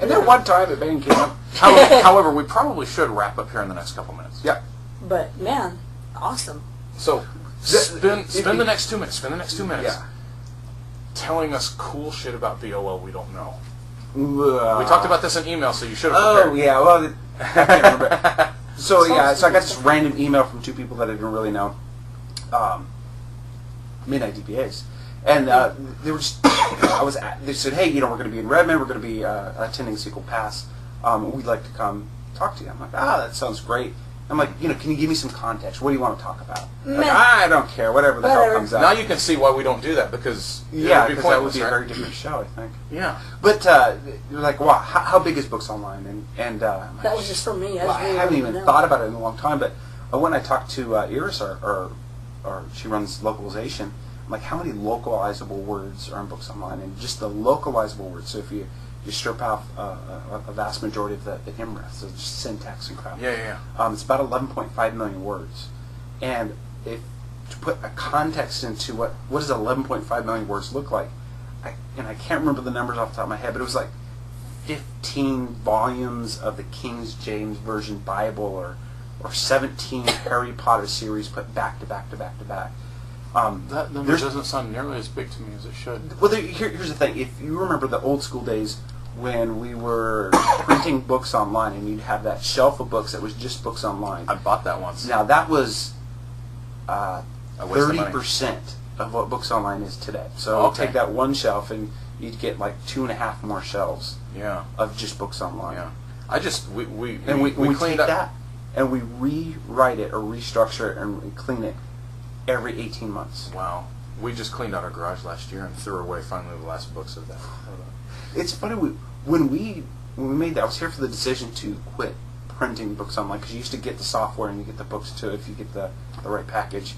and then one time it bang came up. However, we probably should wrap up here in the next couple minutes. Yeah. But, man, awesome. So spend the next 2 minutes. Spend the next 2 minutes Yeah. telling us cool shit about BOL we don't know. We We talked about this in email, so you should have Oh prepared. yeah, well, I can't remember. So yeah, so I got this random email from 2 people that I didn't really know, Midnight DPAs, and they were just. They said, hey, you know, we're going to be in Redmond. We're going to be attending Sequel Pass. We'd like to come talk to you. I'm like, that sounds great. I'm like, you know, can you give me some context? What do you want to talk about? Like, I don't care. Whatever the hell comes out. Now you can see why we don't do that, because Yeah, it would be because that would pointless, be a right? very different show, I think. Yeah. But you're like, wow, how big is Books Online? And I'm like, That was just for me. well, I haven't even thought about it in a long time. But when I talked to Iris, or she runs localization, I'm like, how many localizable words are in Books Online? And just the localizable words. So if you strip out a vast majority of the IMREF, so just syntax and crap. Yeah. It's about 11.5 million words. And if to put a context into what does 11.5 million words look like, I can't remember the numbers off the top of my head, but it was like 15 volumes of the King James Version Bible, or 17 Harry Potter series put back to back to back to back. That number doesn't sound nearly as big to me as it should. Well, here's the thing. If you remember the old school days when we were printing books online, and you'd have that shelf of books that was just Books Online. I bought that once. Now that was A waste of money. 30% of what Books Online is today. So Okay. take that one shelf, and you'd get like 2.5 more shelves Yeah. of just Books Online. Yeah. I just we We cleaned take up. that and we rewrite it or restructure it and clean it every 18 months. Wow. We just cleaned out our garage last year and threw away finally the last books of that. It's funny, when we made that, I was here for the decision to quit printing Books Online, because you used to get the software and you get the books too if you get the right package.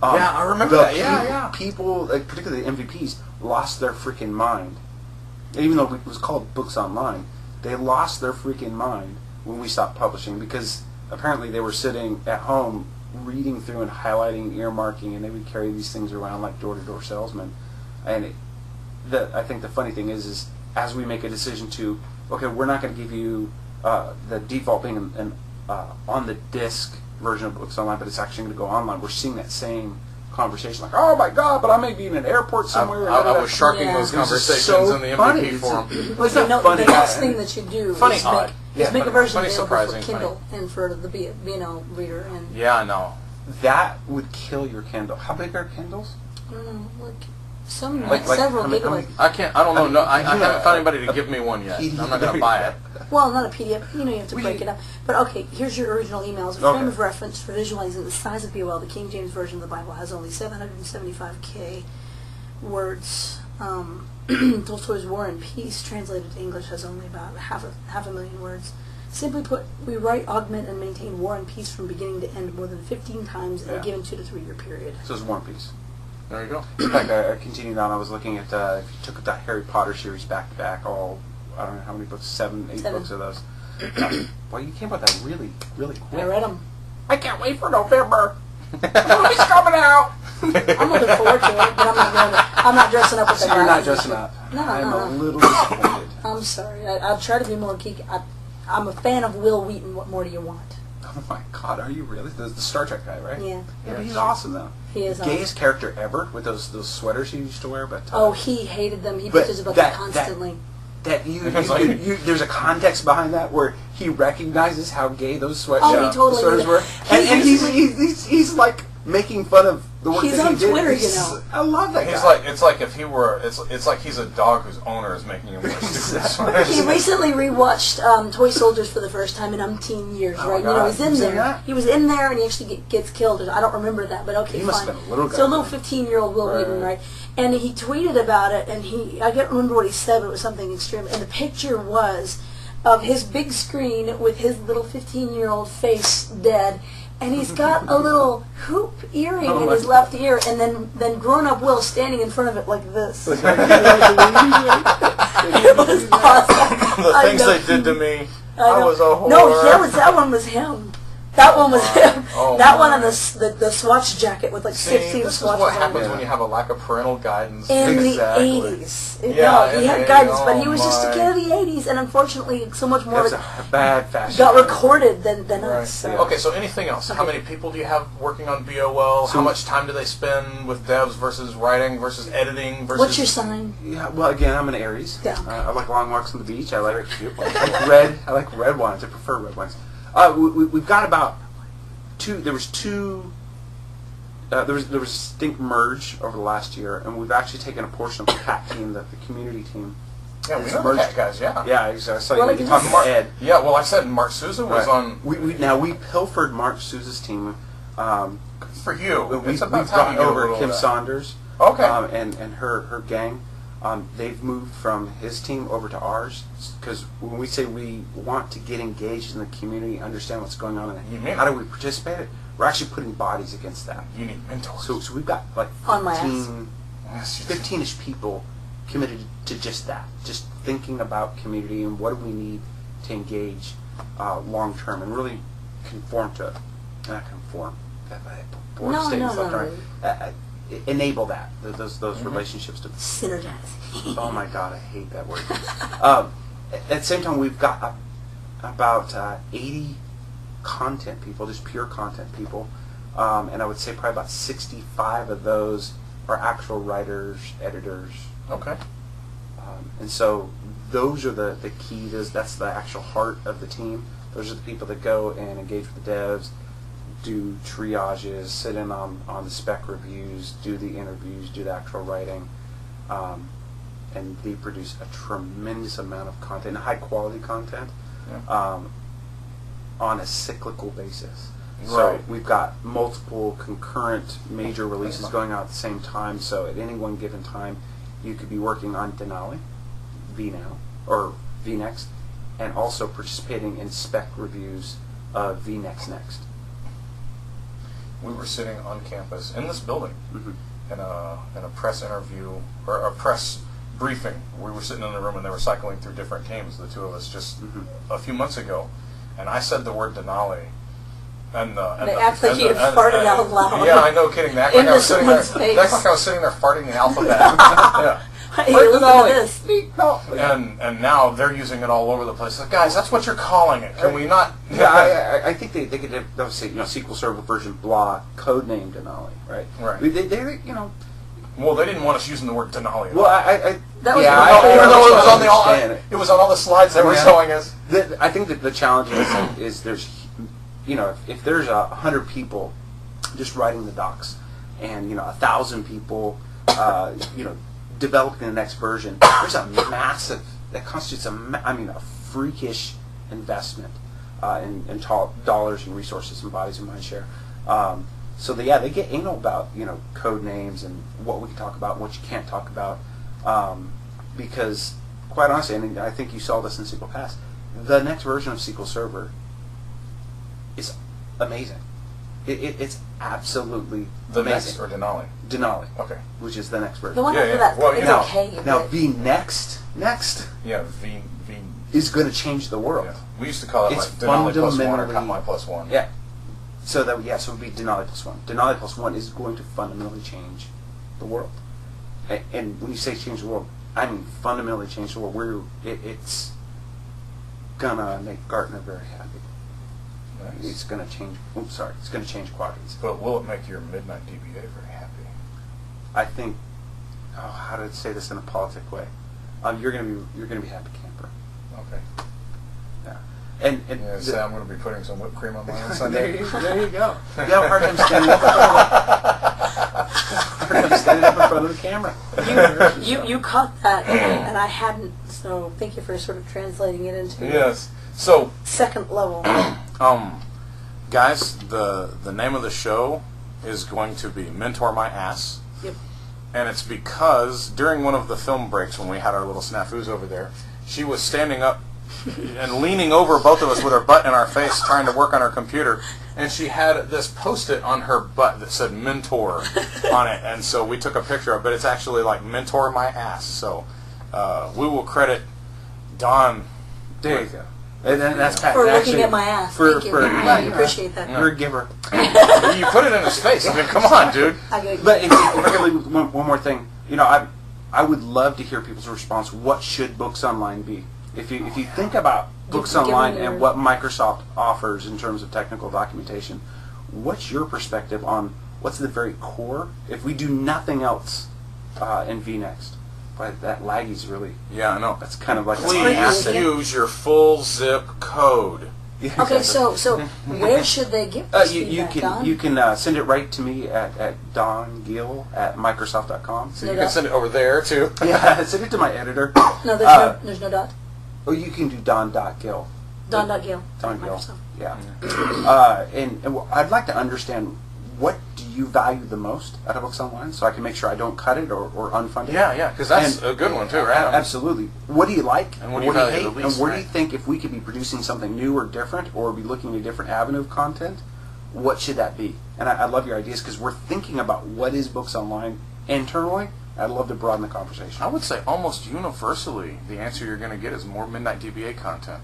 Yeah, I remember that. Yeah. People, like, particularly the MVPs, lost their freaking mind. Even though it was called Books Online, they lost their freaking mind when we stopped publishing, because apparently they were sitting at home reading through and highlighting, earmarking, and they would carry these things around like door-to-door salesmen. And I think the funny thing is as we make a decision to, okay, we're not going to give you the default being an on the disc version of Books Online, but it's actually going to go online. We're seeing that same conversation, like, oh my God, but I may be in an airport somewhere. I was sharking Yeah. those It was conversations so in the funny. MVP forum. Well, it's not No, funny. the next thing that you do Funny is odd. make, Yeah, is make a funny- version funny, available surprising, for Kindle and for the B&O reader. And Yeah, I know. That would kill your Kindle. How big are Kindles? I don't know, like some Like several how many- gigabytes. I don't know. No, I You haven't know, found anybody to give me one yet. I'm not going to buy it. Well, not a PDF. You know, you have to We- break it up. But okay, here's your original email. As a Okay. frame of reference for visualizing the size of BOL, the King James Version of the Bible has only 775K words. Tolstoy's War and Peace, translated to English, has only about half a million words. Simply put, we write, augment, and maintain War and Peace from beginning to end more than 15 times in a Yeah. given 2 to 3 year period. So it's One Piece. There you go. In fact, I continued on. I was looking at if you took the Harry Potter series back to back, all I don't know how many books, 7, 8 7. books of those. Well, you came up with that really, really quick. I read them. I can't wait for November. Movie's coming out. I'm looking forward to it, but I'm not dressing up with the So you're not glasses. dressing up. No, I'm no, a no. little disappointed. I'm sorry. I'll try to be more geeky. I'm a fan of Will Wheaton. What more do you want? Oh my God, are you really? The Star Trek guy, right? Yeah. Yeah, but he's awesome though. He is Gayest character ever with those sweaters he used to wear. But Oh, he hated them. He But bitches about that- them constantly. that there's a context behind that where he recognizes how gay those sweatshirts Oh, he totally did. were, and he's like making fun of the work He's that on he did. Twitter, you know. I love that He's guy. like, it's like if he were, it's like he's a dog whose owner is making him wear stupid sweaters. He recently rewatched Toy Soldiers for the first time in umpteen years, Oh, right? You God. know, he's in You've seen there. that? He was in there, and he actually gets killed. I don't remember that, but okay, He fine. must have been a little guy. So a little 15-year-old Will Wheaton, right? And he tweeted about it, and I can't remember what he said, but it was something extreme. And the picture was of his big screen with his little 15-year-old face dead, and he's got a little hoop earring in his left ear, and then grown-up Will standing in front of it like this. It was awesome. The things they did to me, I was a whore. No, that one was him. That one was him. Oh, that one and the swatch jacket with like 16 this is swatches what on happens it. when you have a lack of parental guidance. In Exactly. the 80s. Yeah, No, he had guidance, but he oh was just a my. kid of the 80s, and unfortunately, so much more That was of a it bad fashion. got recorded than Right. us. So. Okay, so anything else? How many people do you have working on BOL? How much time do they spend with devs versus writing versus editing versus... What's your sign? Yeah, well, again, I'm an Aries. Yeah. I like long walks on the beach. I like red. I like red wines. I prefer red wines. We've got about two. There was a distinct merge over the last year, and we've actually taken a portion of the cat team, the community team. Yeah, we know the cat guys, yeah. Yeah, exactly. So Well, you talk about Ed. Yeah, well, I said Mark Souza was on... We pilfered Mark Souza's team. For you. We've It's about time brought you get a over little Kim of that. Saunders. Okay. And her gang. They've moved from his team over to ours because when we say we want to get engaged in the community, understand what's going on, You and mean how it. do we participate? We're actually putting bodies against that. You need mentors. So we've got like On my ass. 15, Yes, you do. 15-ish people committed to just that, just thinking about community and what do we need to engage long term and really conform to, not conform. Poor No, statements no, left no. and right. Enable that those relationships to. Synergize. Oh my God, I hate that word. At the same time, we've got about 80 content people, just pure content people, and I would say probably about 65 of those are actual writers, editors. Okay. And so those are the key. That's the actual heart of the team. Those are the people that go and engage with the devs, do triages, sit in on the spec reviews, do the interviews, do the actual writing, and they produce a tremendous amount of content, high quality content, on a cyclical basis. So Right. we've got multiple concurrent major releases going out at the same time, so at any one given time you could be working on Denali, VNow, or VNext, and also participating in spec reviews of VNext Next. We were sitting on campus in this building Mhm. in a press interview or a press briefing. We were sitting in the room and they were cycling through different teams, the two of us, just a few months ago, and I said the word Denali. And They act like you had farted out loud. Yeah, I know, kidding. They act like I was sitting there. They act like I was sitting there farting the alphabet. Yeah. Hey, listen to this. And now they're using it all over the place. Like, guys, that's what you're calling it. Can we not? Yeah, I think they could they'll say SQL Server version blah codename Denali, right? Right. They Well, they didn't want us using the word Denali. well I That was yeah, the- Even though it was on the understand it. it was on all the slides they were Yeah. showing us. I think that the challenge is there's, if there's 100 people just writing the docs, and 1,000 people, developing the next version, there's a massive that constitutes a freakish investment in dollars and resources and bodies and mind share. So they get anal about code names and what we can talk about and what you can't talk about, because quite honestly, and I think you saw this in SQL Pass, the next version of SQL Server is amazing. It's absolutely The amazing. next or Denali. Denali, Okay. which is the next version. The one Yeah, after yeah. that, Well, it's now- okay. Now but- next Yeah, V. is going to change the world. Yeah. We used to call it It's like Denali plus one or fundamentally- Katmai plus one. Yeah. So it would be Denali plus one. Denali plus one is going to fundamentally change the world. And when you say change the world, I mean fundamentally change the world. It's gonna make Gartner very happy. Nice. It's gonna change. It's gonna change quadrants. But will it make your midnight DBA very happy? I think. Oh, how to say this in a politic way? you're gonna be happy camper. Okay. Yeah. And Yeah, say I'm going to be putting some whipped cream on mine on Sunday. there you go. You have a hard time standing up. Standing up in front of the camera. You caught that, and I hadn't. So thank you for sort of translating it into Yes. So, second level. guys, the name of the show is going to be Mentor My Ass. Yep. And it's because during one of the film breaks when we had our little snafus over there, she was standing up and leaning over both of us with her butt in our face trying to work on her computer, and she had this post-it on her butt that said mentor on it, and so we took a picture of it, but it's actually like mentor my ass. So we will credit Don. There you go. And then that's Pat. For Actually, looking at my ass. Thank you. I appreciate that. You're a giver. You put it in his face. I mean, come on, dude. But one more thing. You know, I would love to hear people's response. What should books online be? If you think about books online and what Microsoft offers in terms of technical documentation, what's your perspective on what's the very core? If we do nothing else in vNext, but that laggy's really I know. That's kind of like please use your full zip code. Yeah, okay, so where should they give this feedback, Don? You can send it right to me at dongill@microsoft.com. So you can send it over there too. Yeah, send it to my editor. No, there's no dot. Oh, you can do don.gill. Don.gill. Don Gill. Microsoft. Yeah. And I'd like to understand, what do you value the most out of books online, so I can make sure I don't cut it or unfund it? Yeah, because that's a good one too, right? Absolutely. What do you like? And what do you value hate? the least? And where do you think, if we could be producing something new or different, or be looking at a different avenue of content, what should that be? And I love your ideas, because we're thinking about what is books online internally. I'd love to broaden the conversation. I would say almost universally the answer you're going to get is more Midnight DBA content.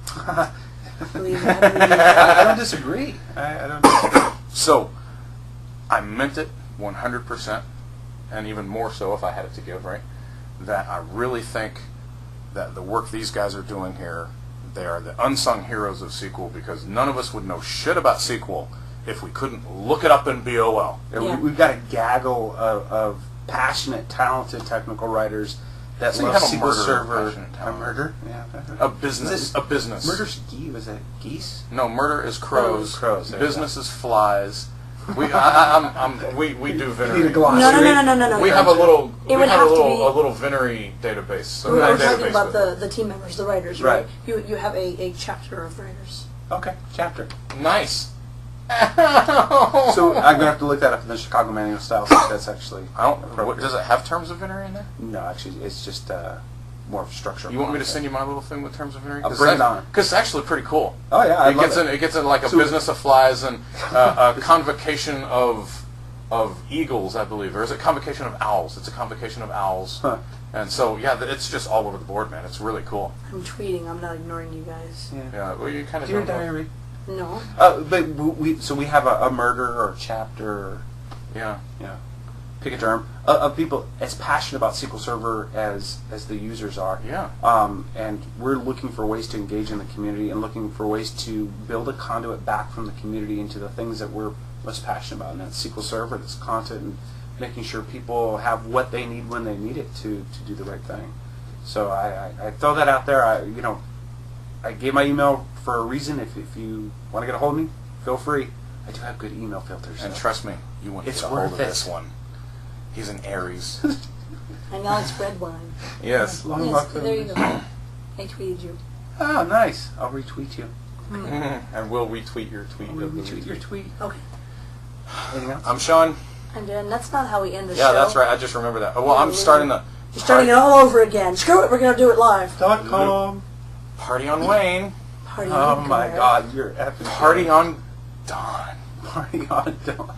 I don't disagree. I don't disagree. So, I meant it 100%, and even more so if I had it to give, right? That I really think that the work these guys are doing here, they are the unsung heroes of SQL, because none of us would know shit about SQL if we couldn't look it up in BOL. Yeah. We've got a gaggle of passionate, talented technical writers that So love you have a SQL murder, Server. passionate, A talented. murder? Yeah. A business. A business. Murder's geese. Was it geese? No, murder is crows. Crows. Business is flies. We do You Venery. need a glossary. No. We have a little. It would have to be- a little Venery database. So We're not talking database, about but- the team members, the writers, Right. right? You have a chapter of writers. Okay, chapter. Nice. So I'm going to have to look that up in the Chicago Manual Style. That's actually I don't. What, does it have terms of Venery in there? No, actually, it's just more of a structure. You want me to send you my little thing with terms of Venery? I'll bring it on. Because it's actually pretty cool. Oh yeah, It gets in like a business of flies and a convocation of eagles, I believe, or is it convocation of owls? It's a convocation of owls. Huh. And so yeah, it's just all over the board, man. It's really cool. I'm tweeting. I'm not ignoring you guys. Yeah, well, you kind of Dear don't know. diary. No. But we have a murder or a chapter. Or, Yeah. pick a term of people as passionate about SQL Server as the users are. Yeah. And we're looking for ways to engage in the community and looking for ways to build a conduit back from the community into the things that we're most passionate about. And that's SQL Server, that's content, and making sure people have what they need when they need it to do the right thing. So I throw that out there. I gave my email for a reason. If you want to get a hold of me, feel free. I do have good email filters. And so. trust me, you want to It's get a hold of worth it. this one. He's an Aries. I know it's red wine. Yes. Long Yes, welcome. there you go. I tweeted you. Oh, nice. I'll retweet you. And we'll retweet your tweet. I'll retweet your tweet. Okay. Anything else? I'm Sean. And that's not how we end the show. Yeah, that's right. I just remember that. Oh, well, I'm starting the You're starting it all over again. Screw it. We're going to do it live. .com. party on Wayne. Party Oh on my Guard. God, you're epic. Party on Dawn. Party on Dawn.